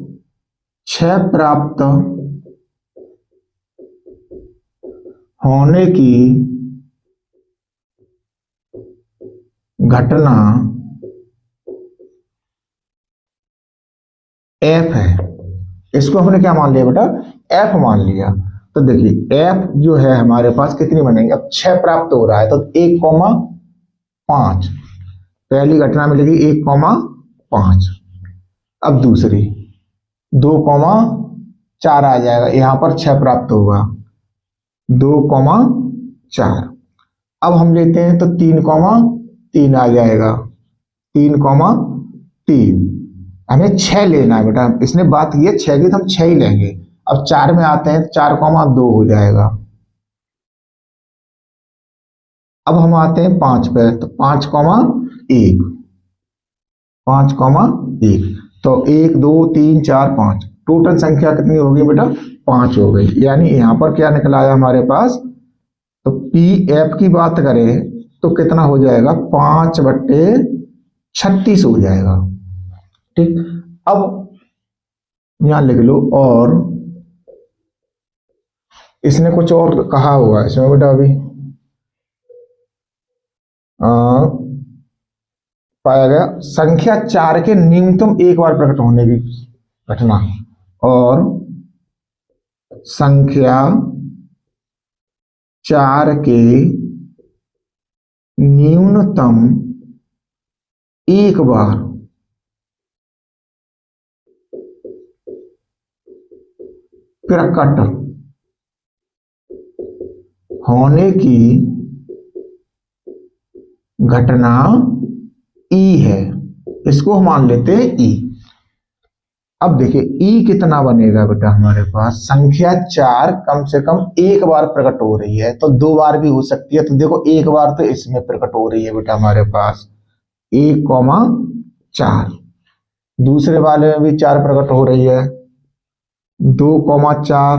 6 प्राप्त होने की घटना एफ है। इसको हमने क्या मान लिया बेटा? एफ मान लिया। तो देखिए एफ जो है हमारे पास कितनी बनेंगे? अब 6 प्राप्त हो रहा है तो 1,5 पहली घटना मिलेगी 1,5। अब दूसरी 2,4 आ जाएगा, यहां पर 6 प्राप्त होगा 2,4। अब हम लेते हैं तो 3,3 आ जाएगा 3,3। हमें 6 लेना है बेटा, इसने बात की है 6 की तो हम 6 ही लेंगे। अब 4 में आते हैं 4,2 हो जाएगा। अब हम आते हैं 5 पे तो 5,1, 5,1 तो 1 2 3 4 5 टोटल संख्या कितनी होगी बेटा? 5 हो गई। यानी यहां पर क्या निकल आया हमारे पास? तो पी एफ की बात करें तो कितना हो जाएगा? 5/36 हो जाएगा। ठीक, अब यहां लिख लो। और इसने कुछ और कहा हुआ है इसमें बेटा, अभी पाया गया संख्या 4 के न्यूनतम एक बार प्रकट होने की घटना, और संख्या 4 के न्यूनतम एक बार प्रकट होने की घटना ई है। इसको हम मान लेते हैं ई। अब देखिए ई कितना बनेगा बेटा हमारे पास? संख्या 4 कम से कम एक बार प्रकट हो रही है तो 2 बार भी हो सकती है। तो देखो एक बार तो इसमें प्रकट हो रही है बेटा हमारे पास 1,4, दूसरे वाले में भी 4 प्रकट हो रही है 2,4,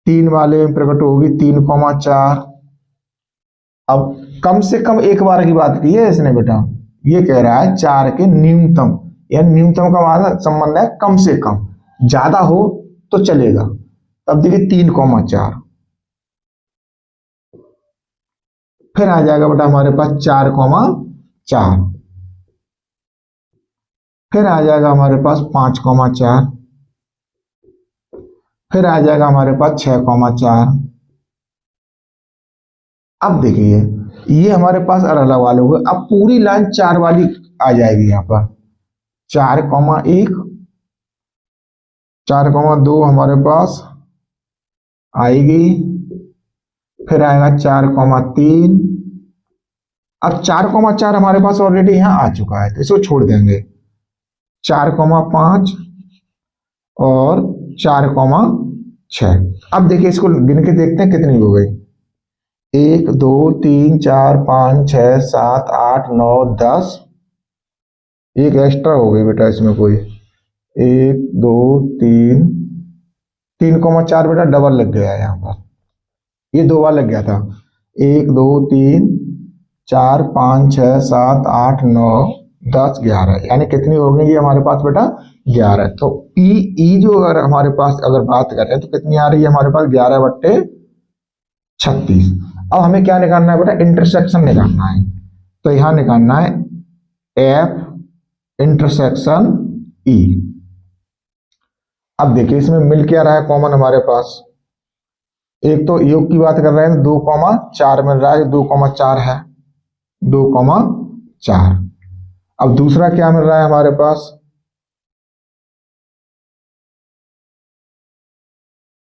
3 वाले में प्रकट होगी 3,4। अब कम से कम एक बार की बात की है इसने बेटा, ये कह रहा है 4 के न्यूनतम, या न्यूनतम का मतलब संबंध है कम से कम, ज्यादा हो तो चलेगा। तब देखिए 3,4, फिर आ जाएगा बेटा हमारे पास 4,4, फिर आ जाएगा हमारे पास 5,4, फिर आ जाएगा हमारे पास 6,4। अब देखिए ये हमारे पास अलग अलग वाले हो गए। अब पूरी लाइन 4 वाली आ जाएगी यहां पर 4,1, 4,2 हमारे पास आएगी, फिर आएगा 4,3। अब 4,4 हमारे पास ऑलरेडी यहां आ चुका है तो इसको छोड़ देंगे। 4,5 और 4,6। अब देखिए इसको गिन के देखते हैं कितनी हो गई। 1 2 3 4 5 6 7 8 9 10, एक एक्स्ट्रा हो गई बेटा इसमें कोई। 1 2 3, 3,4 बेटा डबल लग गया है यहाँ पर, ये 2 बार लग गया था। 1 2 3 4 5 6 7 8 9 10 11, यानी कितनी हो गई ये हमारे पास बेटा 11। तो पी ई जो अगर हमारे पास अगर बात करें तो कितनी आ रही है हमारे पास 11/36। अब हमें क्या निकालना है बेटा, इंटरसेक्शन निकालना है। तो यहां निकालना है एफ इंटरसेक्शन ई। अब देखिए इसमें मिल क्या रहा है कॉमन हमारे पास, एक तो योग की बात कर रहे हैं 2,4 मिल रहा है, 2,4 है 2,4। अब दूसरा क्या मिल रहा है हमारे पास,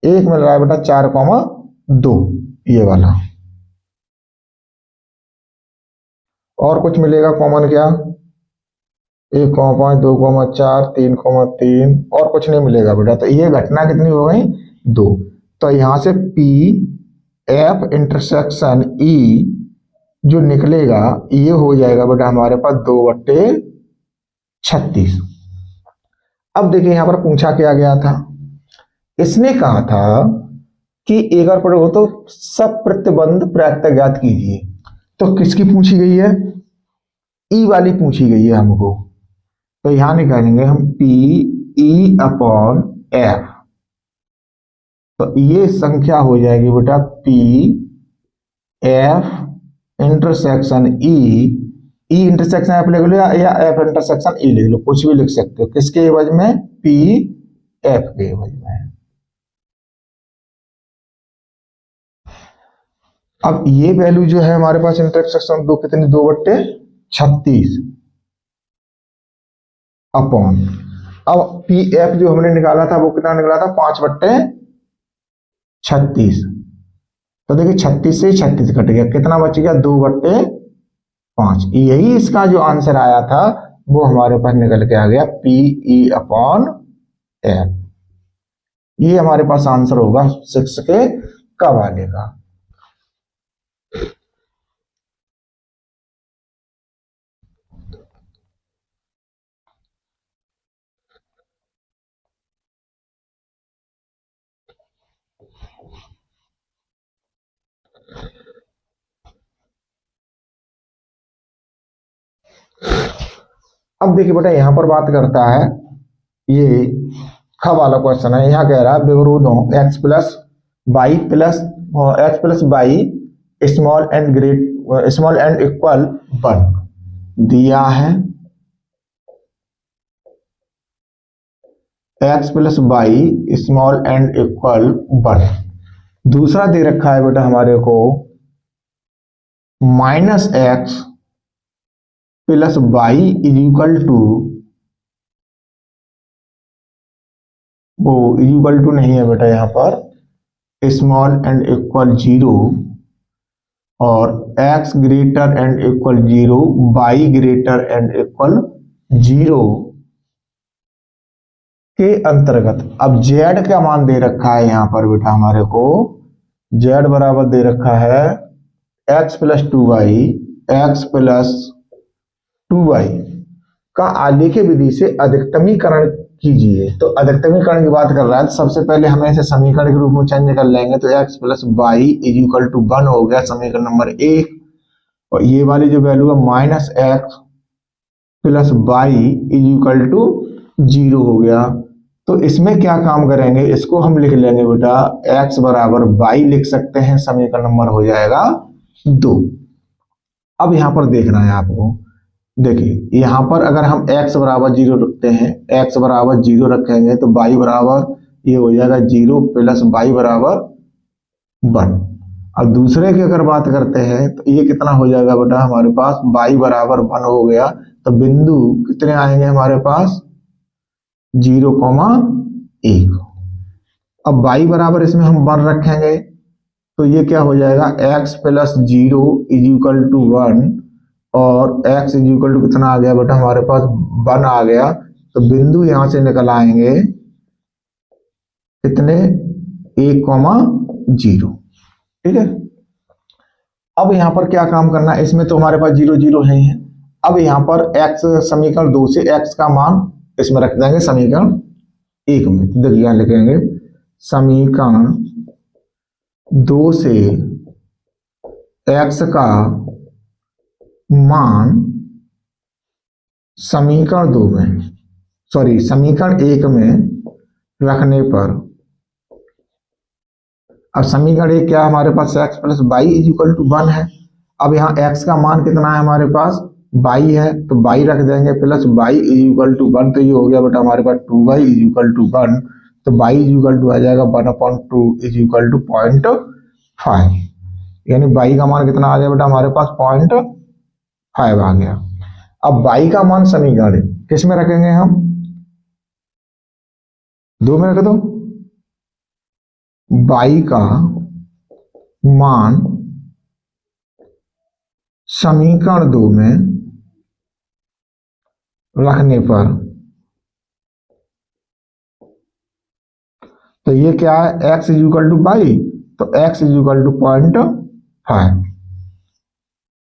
एक मिल रहा है बेटा 4,2 ये वाला। और कुछ मिलेगा कॉमन क्या, 1,5 2,4 3,3 और कुछ नहीं मिलेगा बेटा। तो ये घटना कितनी हो गई 2। तो यहां से पी एफ इंटरसेक्शन ई जो निकलेगा ये हो जाएगा बेटा हमारे पास 2/36। अब देखिए यहां पर पूछा क्या गया था, इसने कहा था कि एक बार पढ़ो तो सब प्रतिबंध प्रायिकता ज्ञात कीजिए। तो किसकी पूछी गई है, ई वाली पूछी गई है हमको। तो यहां निकालेंगे हम पी ई अपॉन एफ। तो ये संख्या हो जाएगी बेटा P F intersection E. E intersection F लिख लो या एफ इंटरसेक्शन ई लिख लो, कुछ भी लिख सकते हो। किसके एवज में, पी एफ के एवज में। अब ये वैल्यू जो है हमारे पास इंटरसेक्शन दो कितनी 2/36 अपॉन, अब पी एफ जो हमने निकाला था वो कितना निकला था 5/36। तो देखिए 36 से 36 कट गया, कितना बच गया 2/5। यही इसका जो आंसर आया था वो हमारे पास निकल के आ गया पी ई अपॉन एफ। ये हमारे पास आंसर होगा 6 के क वाले का। अब देखिए बेटा यहां पर बात करता है, ये ख वाला क्वेश्चन है। यहां कह रहा है विवरोध हो x plus y small and equal 1 दिया है, x plus y small and equal 1। दूसरा दे रखा है बेटा हमारे को -x plus y is equal to, वो इज इक्वल टू नहीं है बेटा यहाँ पर, स्मॉल एंड इक्वल 0 और x greater and equal 0 by greater and equal 0 के अंतर्गत। अब z का मान दे रखा है यहाँ पर बेटा हमारे को, z बराबर दे रखा है x plus 2y, x plus 2y का आलेख्य विधि से अधिकतमीकरण कीजिए। तो अधिकतमीकरण की बात कर रहा है, तो सबसे पहले हमें इसे समीकरण के रूप में चेंज कर लेंगे। तो x plus y is equal to 1 हो गया समीकरण नंबर 1, और ये वाली जो वैल्यू है -x plus y is equal to 0 हो गया। तो इसमें क्या काम करेंगे, इसको हम लिख लेंगे बेटा x बराबर बाई लिख सकते हैं, समीकरण नंबर हो जाएगा 2। अब यहां पर देखना है आपको, देखिए यहां पर अगर हम x बराबर 0 रखते हैं, x बराबर 0 रखेंगे तो y बराबर ये हो जाएगा 0 प्लस y बराबर 1। अब दूसरे की अगर बात करते हैं तो ये कितना हो जाएगा बेटा हमारे पास y बराबर 1 हो गया। तो बिंदु कितने आएंगे हमारे पास 0,1। अब y बराबर इसमें हम 1 रखेंगे तो ये क्या हो जाएगा x plus 0 is equal to 1 और x इज इक्वल टू कितना आ गया बेटा हमारे पास 1 आ गया। तो बिंदु यहां से निकल आएंगे कितने 1,0। ठीक है। अब यहां पर क्या काम करना है, इसमें तो हमारे पास 0 0 है। अब यहां पर x समीकरण 2 से x का मान इसमें रख देंगे समीकरण 1 में। देखिए यहां लिखेंगे समीकरण 2 से x का मान समीकरण 2 में, सॉरी समीकरण 1 में रखने पर, अब समीकरण 1 क्या है हमारे पास, x plus y is equal to 1 है। अब यहाँ x का मान कितना है हमारे पास, y है, तो y रख देंगे plus y is equal to 1, तो ये हो गया बेटा हमारे पास 2y इज इक्वल टू 1, तो y इज इक्वल टू आ जाएगा 1/2 इज इक्वल टू 0.5, यानी y का मान कितना आ गया बेटा हमारे पास 0.5 आ गया। अब y का मान समीकरण किस में रखेंगे हम, 2 में रख दो। y का मान समीकरण 2 में रखने पर, तो ये क्या है, x is equal to y, तो x इज इक्वल टू 0.5,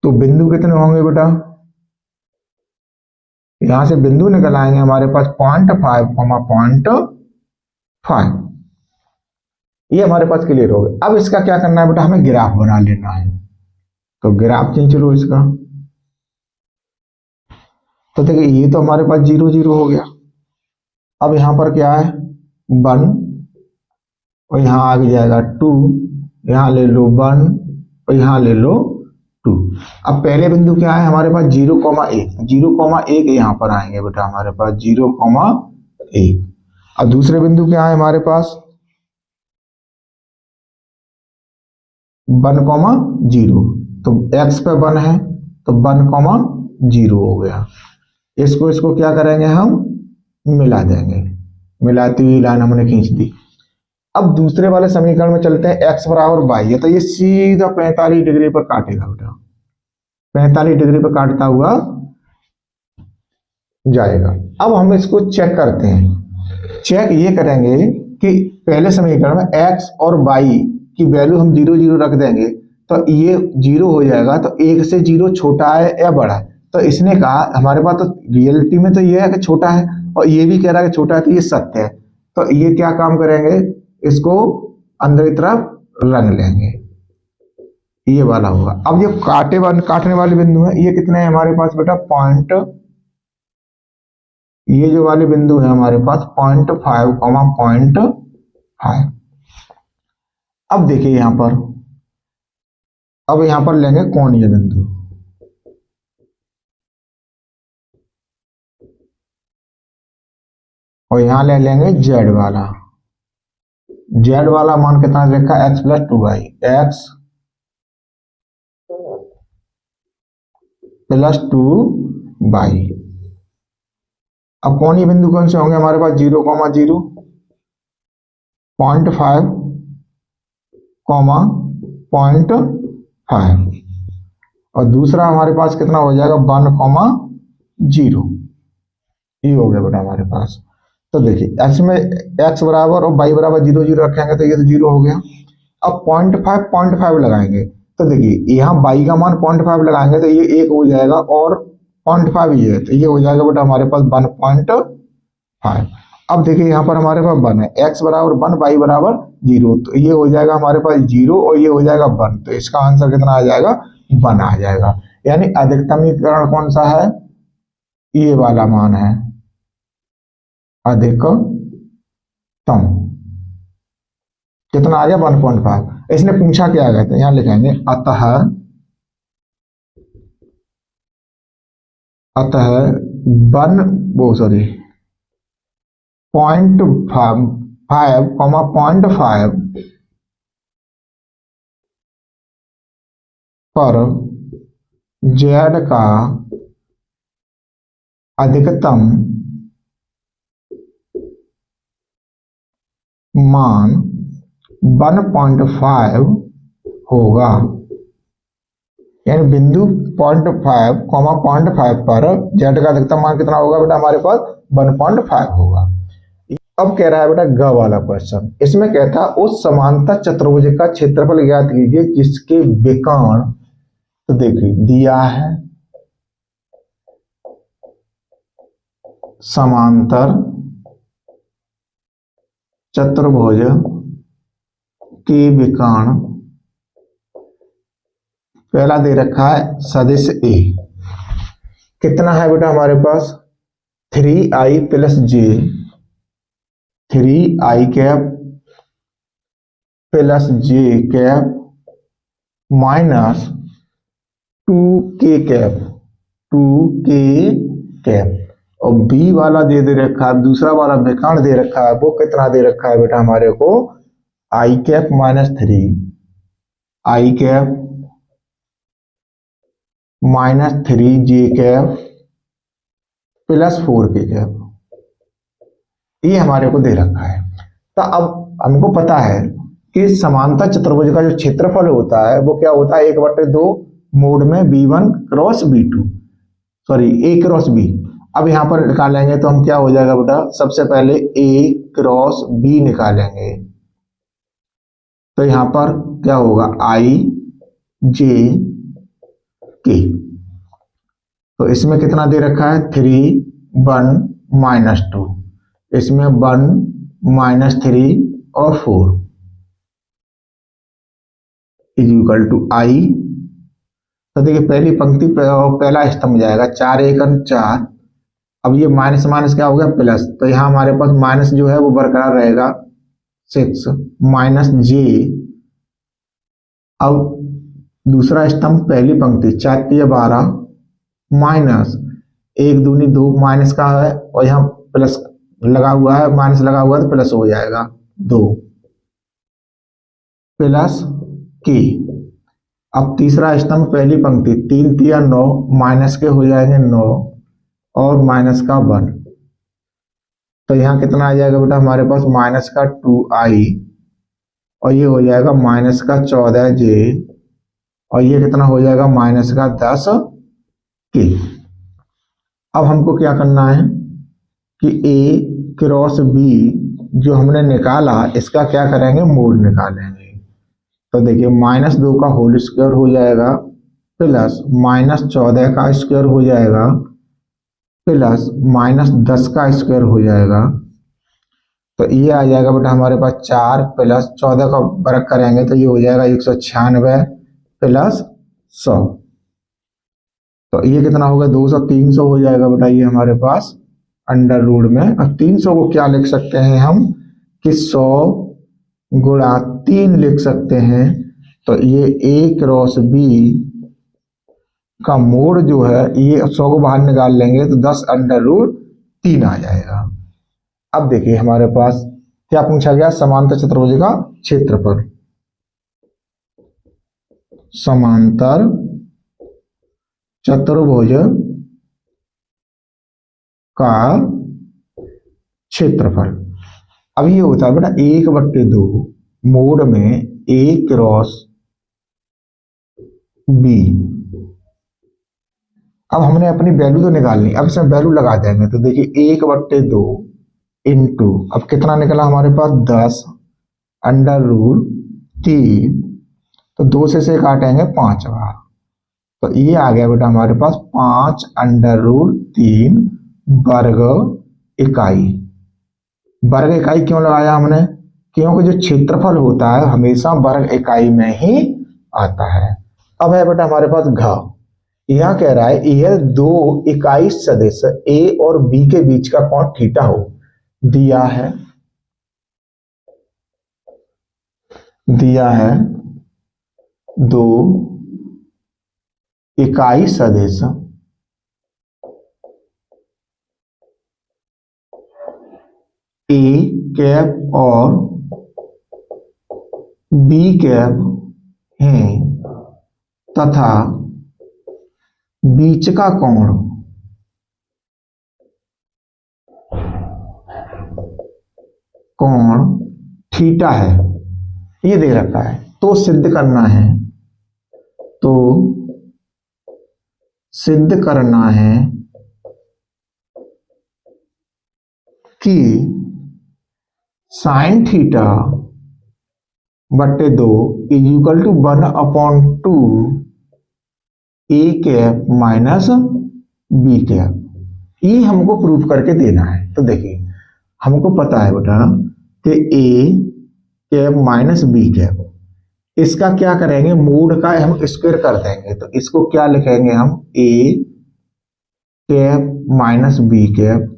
तो बिंदु कितने होंगे बेटा, यहां से बिंदु निकल आएंगे हमारे पास 0.5, ये हमारे पास क्लियर हो गया। अब इसका क्या करना है बेटा, हमें ग्राफ बना लेना है, तो ग्राफ खींच लो इसका। तो देखिए ये तो हमारे पास 0 0 हो गया। अब यहां पर क्या है 1, और यहां आ जाएगा 2, यहां ले लो 1 और यहां ले लो 2। अब पहले बिंदु क्या है हमारे पास 0,1, 0,1 यहां पर आएंगे बेटा हमारे पास 0,1। अब दूसरे बिंदु क्या है हमारे पास 1,0, तो x पे 1 है तो 1,0 हो गया। इसको क्या करेंगे हम, मिला देंगे, मिलाती हुई लाइन हमने खींच दी। अब दूसरे वाले समीकरण में चलते हैं, x बराबर y है, तो ये सीधा 45 डिग्री पर काटेगा बेटा, 45 डिग्री पर काटता हुआ जाएगा। अब हम इसको चेक करते हैं, चेक ये करेंगे कि पहले समीकरण में x और y की वैल्यू हम 0 0 रख देंगे, तो ये 0 हो जाएगा, तो 1 से 0 छोटा है या बड़ा है, तो इसने कहा हमारे पास तो रियलिटी में तो ये है कि छोटा है, और ये भी कह रहा है कि छोटा है, तो ये सत्य है। तो ये क्या काम करेंगे, इसको अंदर की तरफ रंग लेंगे, ये वाला होगा। अब ये काटने वाले बिंदु है, ये कितने हैं हमारे पास बेटा, पॉइंट, ये जो वाले बिंदु है हमारे पास 0.5, 0.5। अब देखिए यहां पर, अब यहां पर लेंगे कोणीय बिंदु, और यहां ले लेंगे z वाला, z वाला मान कितना देखा, x plus 2y, x plus 2y। अब कोणीय बिंदु कौन से होंगे हमारे पास, 0,0, 0.5, 0.5, और दूसरा हमारे पास कितना हो जाएगा 1,0, ये हो गया बेटा हमारे पास। तो देखिए x में x बराबर और y बराबर 0 0 रखेंगे, तो ये तो 0 हो गया। अब 0.5 लगाएंगे, तो देखिए यहाँ y का मान 0.5 लगाएंगे, तो ये 1 हो जाएगा, और 0.5 ही है, तो ये हो जाएगा बेटा हमारे पास 1.5। अब देखिए यहाँ पर हमारे पास 1 है, x बराबर 1, y बराबर 0, तो ये हो जाएगा हमारे पास 0 और ये हो जाएगा 1, तो इसका आंसर कितना आ जाएगा, 1 आ जाएगा। यानी अधिकतमीकरण कौन सा है, ये वाला मान है, अधिकतम कितना आ गया 1.5। इसने पूछा क्या गया, तो यहां लिखेंगे अतः 0.5 पर z का अधिकतम मान 1.5 होगा, यानी बिंदु 0.5 पर z का अधिकतम मान कितना होगा बेटा हमारे पास 1.5 होगा। अब कह रहा है बेटा ग वाला क्वेश्चन, इसमें कहता उस समांतर चतुर्भुज का क्षेत्रफल ज्ञात कीजिए जिसके विकर्ण, तो देखिए दिया है समांतर चतुर्भुज के विकर्ण, पहला दे रखा है सदिश ए, कितना है बेटा हमारे पास 3i plus J, 3i cap plus J cap minus 2k cap, 2k cap. और बी वाला दे रखा है, दूसरा वाला बेकार दे रखा है, वो कितना दे रखा है बेटा हमारे को आई कैप माइनस 3, आई कैप माइनस 3 जे कैप प्लस 4k कैप, ये हमारे को दे रखा है। तो अब हमको पता है कि समांतर चतुर्भुज का जो क्षेत्रफल होता है वो क्या होता है, 1/2 मोड में b1 cross b2, sorry a cross b। अब यहाँ पर निकालेंगे तो हम क्या हो जाएगा बेटा, सबसे पहले a क्रॉस b निकालेंगे तो यहाँ पर क्या होगा i j k। तो इसमें कितना दे रखा है 3 1 माइनस 2, इसमें 1 माइनस 3 और 4 इज इक्वल टू आई। तो देखिए पहली पंक्ति पहला स्तंभ जाएगा 4 1 4। अब ये माइनस माइनस क्या हो गया प्लस, तो यहाँ हमारे पास माइनस जो है वो बरकरार रहेगा 6 माइनस जे। अब दूसरा स्तंभ पहली पंक्ति 4 3 12 माइनस 1 दूनी 2 माइनस का है और यहाँ प्लस लगा हुआ है, माइनस लगा हुआ है तो प्लस हो जाएगा 2 प्लस के। अब तीसरा स्तंभ पहली पंक्ति 3 3 9 माइनस के हो जाएंगे 9 और माइनस का 1, तो यहाँ कितना आ जाएगा बेटा हमारे पास माइनस का 2i और ये हो जाएगा माइनस का 14j और ये कितना हो जाएगा माइनस का 10k। अब हमको क्या करना है कि a क्रॉस b जो हमने निकाला इसका क्या करेंगे, मोड निकालेंगे। तो देखिए -2 का होल स्क्वायर हो जाएगा प्लस -14 का स्क्वायर हो जाएगा प्लस -10 का स्क्वायर हो जाएगा। तो ये आ जाएगा बेटा हमारे पास 4 प्लस 14 का वर्ग करेंगे तो ये हो जाएगा 196 प्लस 100। तो ये कितना होगा 200 300 हो जाएगा बेटा ये हमारे पास अंडर रूट में। अब 300 को क्या लिख सकते हैं हम कि 100 गुणा 3 लिख सकते हैं। तो ये a क्रॉस b का मोड जो है ये 100 को बाहर निकाल लेंगे तो 10 अंडर रूट 3 आ जाएगा। अब देखिए हमारे पास क्या पूछा गया, समांतर चतुर्भुज का क्षेत्रफल, समांतर चतुर्भुज का क्षेत्रफल। अब ये होता है बेटा 1/2 मोड में a क्रॉस b। अब हमने अपनी वैल्यू तो निकालनी, अब इसमें वैल्यू लगा देंगे तो देखिए 1/2 इंटू अब कितना निकला हमारे पास 10 अंडर रूट 3, तो 2 से काटेंगे 5 बार तो ये आ गया बेटा हमारे पास 5 अंडर रूट 3 वर्ग इकाई। वर्ग इकाई क्यों लगाया हमने, क्योंकि जो क्षेत्रफल होता है हमेशा वर्ग इकाई में ही आता है। अब है बेटा हमारे पास घ, यह कह रहा है यह 2 इकाई सदिश a और b के बीच का कोण थीटा हो, दिया है 2 इकाई सदिश a कैप और b कैप हैं तथा बीच का कोण थीटा है, ये दे रखा है। तो सिद्ध करना है कि साइन थीटा बटे 2 is equal to 1/2 a cap minus b cap, ये हमको प्रूफ करके देना है। तो देखिए हमको पता है बेटा कि a cap minus b cap, इसका क्या करेंगे मोड का हम स्क्वायर कर देंगे तो इसको क्या लिखेंगे हम a cap minus B cap,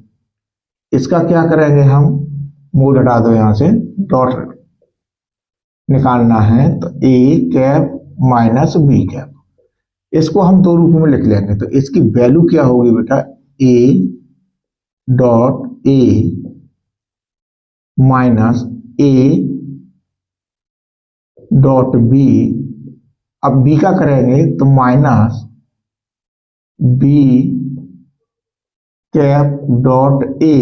इसका क्या करेंगे हम, मोड हटा दो यहां से, डॉट निकालना है तो ए कैप माइनस बी कैप, इसको हम दो रूप में लिख लेंगे। तो इसकी वैल्यू क्या होगी बेटा, a dot a minus a dot b, अब बी का करेंगे तो minus B cap dot a,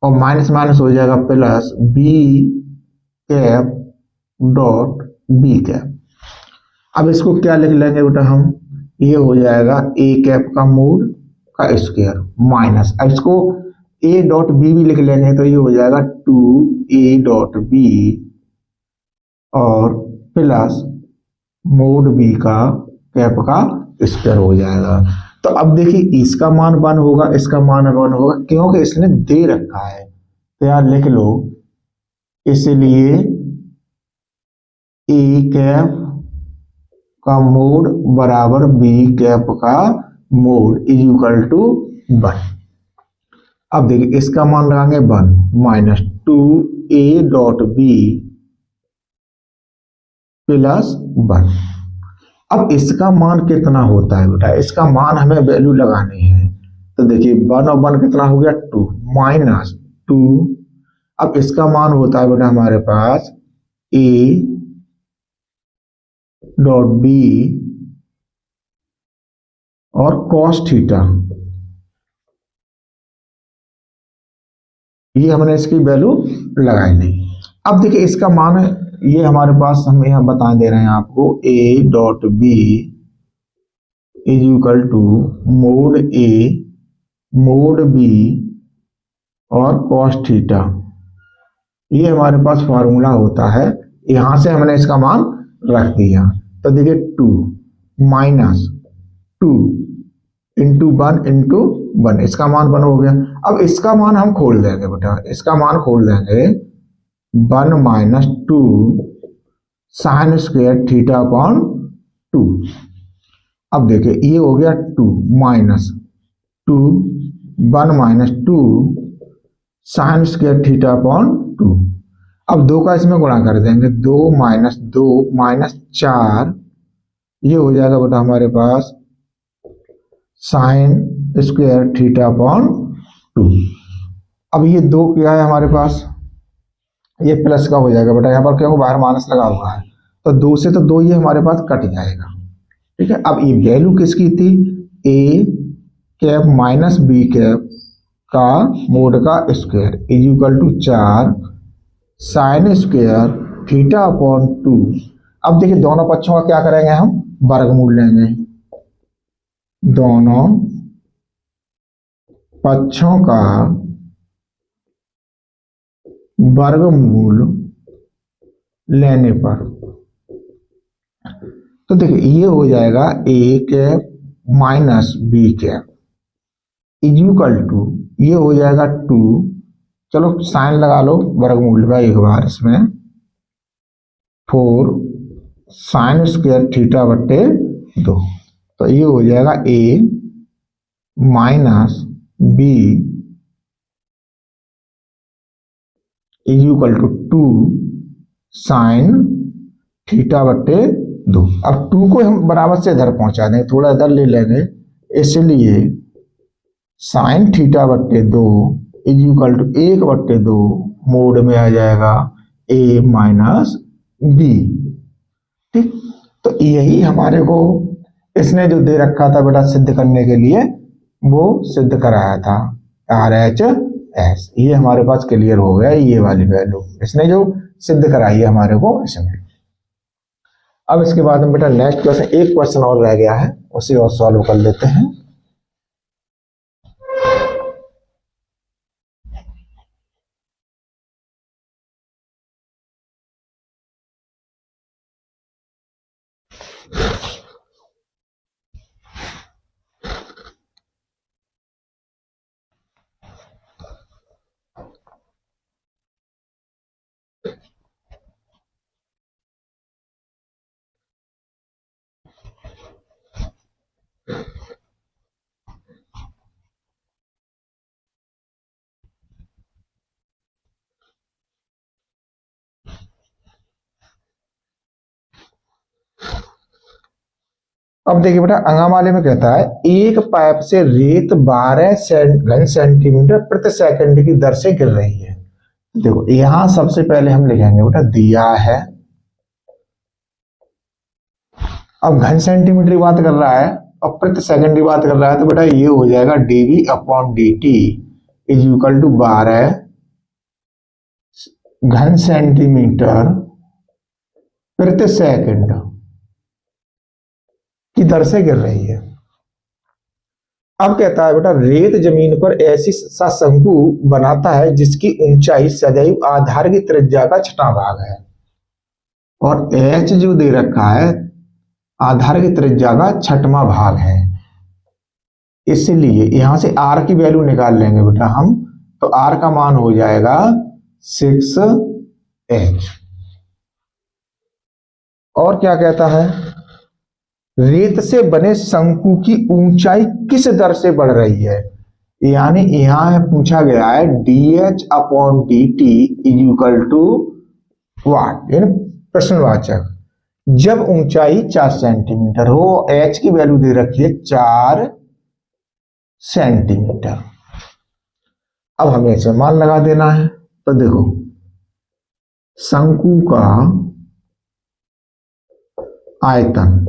और माइनस माइनस हो जाएगा plus b cap dot b cap. अब इसको क्या लिख लेंगे बेटा हम, ये हो जाएगा ए कैप का मोड का स्क्वायर माइनस, अब इसको ए डॉट बी भी लिख लेंगे तो ये हो जाएगा 2 ए डॉट बी और प्लस मोड बी का कैप का स्क्वायर हो जाएगा। तो अब देखिए इसका मान 1 होगा, इसका मान 1 होगा, क्योंकि इसने दे रखा है, तो यार लिख लो, इसलिए ए कैप का मोड बराबर बी कैप का मोड इज इक्वल टू 1। अब देखिए इसका मान लगाएंगे 1 minus 2 a dot b plus 1। अब इसका मान कितना होता है बेटा, इसका मान हमें वैल्यू लगानी है, तो देखिए 1 और 1 कितना हो गया 2 माइनस 2, अब इसका मान होता है बेटा हमारे पास ए डॉट बी और कॉस थीटा, ये हमने इसकी वैल्यू लगाई नहीं। अब देखिए इसका मान ये हमारे पास हम यहाँ बता दे रहे हैं आपको, a dot b is equal to mod a mod b और कॉस थीटा, ये हमारे पास फॉर्मूला होता है, यहां से हमने इसका मान रख दिया। तो देखिए 2 माइनस 2 इंटू 1 इंटू 1, इसका मान 1 हो गया। अब इसका मान हम खोल देंगे बेटा, इसका मान खोल देंगे 1 minus 2 sine square theta upon 2। अब देखिए ये हो गया 2 minus 2 1 minus 2 sine square theta upon 2। अब 2 का इसमें गुणा कर देंगे, 2 माइनस 4, ये हो जाएगा बेटा हमारे पास साइन स्क्वायर थीटा अपॉन 2। अब ये 2 क्या है हमारे पास, ये प्लस का हो जाएगा बेटा, यहाँ पर क्योंकि बाहर माइनस लगा हुआ है, तो 2 से तो 2 ये हमारे पास कट जाएगा, ठीक है। अब ये वैल्यू किसकी थी, a cap minus B cap का मोड का square is equal to 4 sine square theta upon 2। अब देखिए दोनों पक्षों का क्या करेंगे हम, वर्गमूल लेंगे, दोनों पक्षों का वर्गमूल लेने पर, तो देखिए ये हो जाएगा A cap minus B cap is equal to, ये हो जाएगा 2, चलो साइन लगा लो वर्गमूल का एक बार इसमें, 4 साइन स्क्वायर थीटा बट्टे 2, तो ये हो जाएगा A minus B is equal to 2 sine theta बट्टे 2। अब 2 को हम बराबर से इधर पहुंचा देंगे, थोड़ा इधर ले लेंगे, इसलिए साइन थीटा बट्टे 2 इज इक्वल टू 1/2 मोड में आ जाएगा ए माइनस बी, ठीक। तो यही हमारे को इसने जो दे रखा था बेटा सिद्ध करने के लिए, वो सिद्ध कराया था RHS, ये हमारे पास क्लियर हो गया, ये वाली वैल्यू इसने जो सिद्ध कराई है हमारे को इसमें। अब इसके बाद में बेटा नेक्स्ट क्वेश्चन, एक क्वेश्चन और रह गया है, उसे और सॉल्व कर लेते हैं। अब देखिए बेटा अंगामाले में कहता है एक पाइप से रेत 12 घन सेंटीमीटर प्रति सेकंड की दर से गिर रही है। देखो यहां सबसे पहले हम लिखेंगे बेटा दिया है, अब घन सेंटीमीटर की बात कर रहा है और प्रति सेकंड की बात कर रहा है, तो बेटा ये हो जाएगा dv upon dt is equal to 12 घन सेंटीमीटर प्रति सेकंड की दर से गिर रही है। अब कहता है बेटा रेत जमीन पर ऐसी सा शंकु बनाता है जिसकी ऊंचाई सदैव आधार की त्रिज्या का छठा भाग है, और h जो दे रखा है आधार की त्रिज्या का छठवां भाग है, इसलिए यहां से r की वैल्यू निकाल लेंगे बेटा हम, तो r का मान हो जाएगा 6h। और क्या कहता है रेत से बने शंकु की ऊंचाई किस दर से बढ़ रही है, यानी यहां पूछा गया है dh upon dt is equal to what, यानी प्रश्नवाचक। जब ऊंचाई 4 सेंटीमीटर हो, h की वैल्यू दे रखी है 4 सेंटीमीटर। अब हमें इसमें मान लगा देना है, तो देखो शंकु का आयतन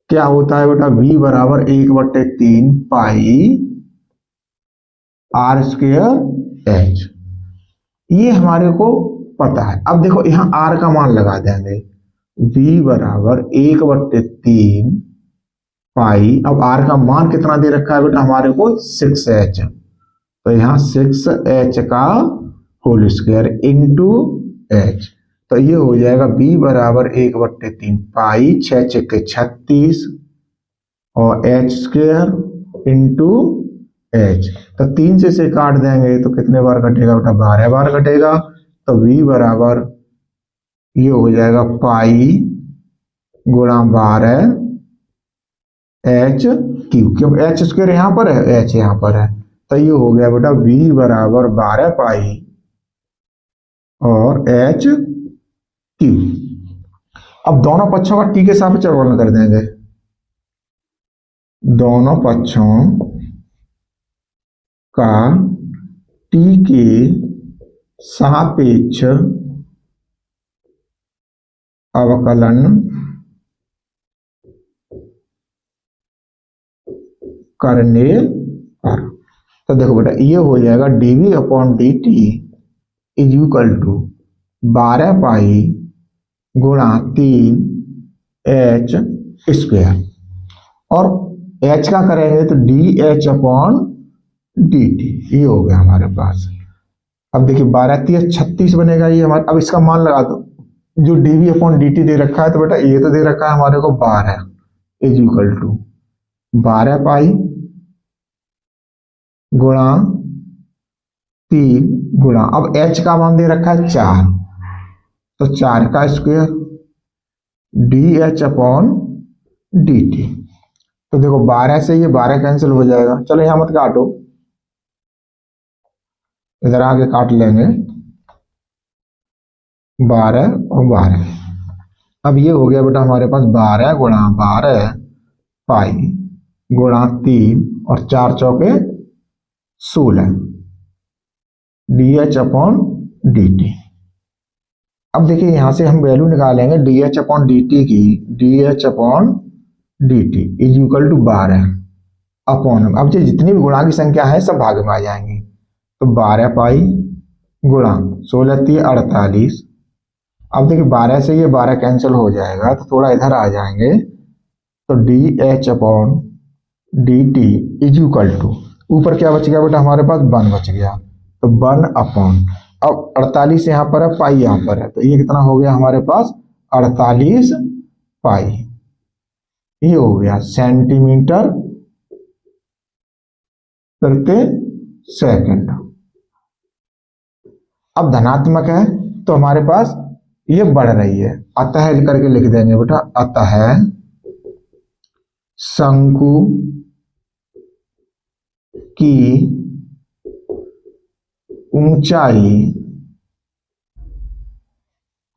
क्या होता है बेटा v बराबर 1/3 पाई r स्क्वायर h, ये हमारे को पता है। अब देखो यहां r का मान लगा देंगे, v बराबर 1/3 पाई, अब r का मान कितना दे रखा है बेटा हमारे को 6h, तो यहाँ 6h का होल स्क्वायर इंटू h, तो ये हो जाएगा v बराबर 1/3 पाई 6 छक्के 36 और h स्क्वायर इंटू h, तो 3 से काट देंगे तो कितने बार कटेगा बेटा 12 बार कटेगा, तो v बराबर ये हो जाएगा पाई गुणा 12 h क्यूब, क्यों h स्क्वायर यहाँ पर है h यहाँ पर है, तो ये हो गया बेटा v बराबर 12 पाई और h क्यूब। अब दोनों पक्षों का t के सापेक्ष अवकलन कर देंगे, दोनों पक्षों का t के सापेक्ष अवकलन करने पर, तो देखो बेटा ये हो जाएगा dv upon dt is equal to 12 pi गुणा 3 h स्क्वायर, और h का करेंगे तो dh अपॉन dt, ये हो गया हमारे पास। अब देखिए 12 3 36 बनेगा ये हमारा। अब इसका मान लगा दो, जो dv अपॉन dt दे रखा है, तो बेटा ये तो दे रखा है हमारे को 12 इज इक्वल टू 12 पाई गुणा 3 गुणा, अब h का मान दे रखा है 4, तो 4 का स्क्वायर dh अपॉन dt, तो देखो 12 से ये 12 कैंसिल हो जाएगा, चलो यहां मत काटो, इधर आगे काट लेंगे 12 और 12। अब ये हो गया बेटा हमारे पास 12 गुणा 12 पाई गुणा 3 और 4 चौके 16 dh अपॉन dt। अब देखिए यहां से हम वैल्यू निकालेंगे dh अपॉन dt की, dh upon dt is equal to 12 upon, अब जितनी भी गुणा की संख्या है सब भाग में आ जाएंगी, तो 12 पाई गुणा 16 3 48। अब देखिए 12 से ये 12 कैंसिल हो जाएगा, तो थोड़ा इधर आ जाएंगे, तो dh upon dt is equal to, ऊपर क्या बच गया बेटा हमारे पास 1 बच गया, तो 1 अपॉन, अब 48 यहाँ पर है पाई यहाँ पर है, तो ये कितना हो गया हमारे पास 48 पाई, ये हो गया सेंटीमीटर प्रति सेकंड। अब धनात्मक है तो हमारे पास ये बढ़ रही है, अतः करके लिख देंगे बेटा, अतः शंकु की ऊंचाई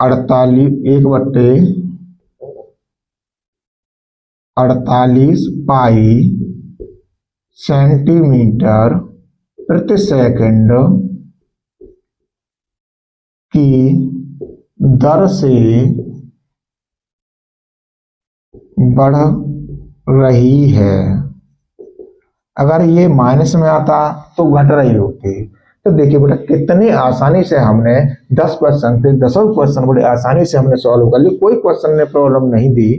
48 48 पाई सेंटीमीटर प्रति सेकंड की दर से बढ़ रही है। अगर ये माइनस में आता तो घट रही होती। तो देखिए बेटा कितनी आसानी से हमने 10% थे 10% बड़े आसानी से हमने सॉल्व कर ली, कोई क्वेश्चन ने प्रॉब्लम नहीं दी।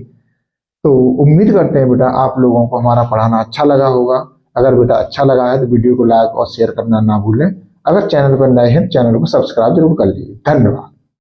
तो उम्मीद करते हैं बेटा आप लोगों को हमारा पढ़ाना अच्छा लगा होगा। अगर बेटा अच्छा लगा है तो वीडियो को लाइक और शेयर करना ना भूलें। अगर चैनल पर नए हैं चैनल को सब्सक्राइब जरूर कर लीजिए। धन्यवाद।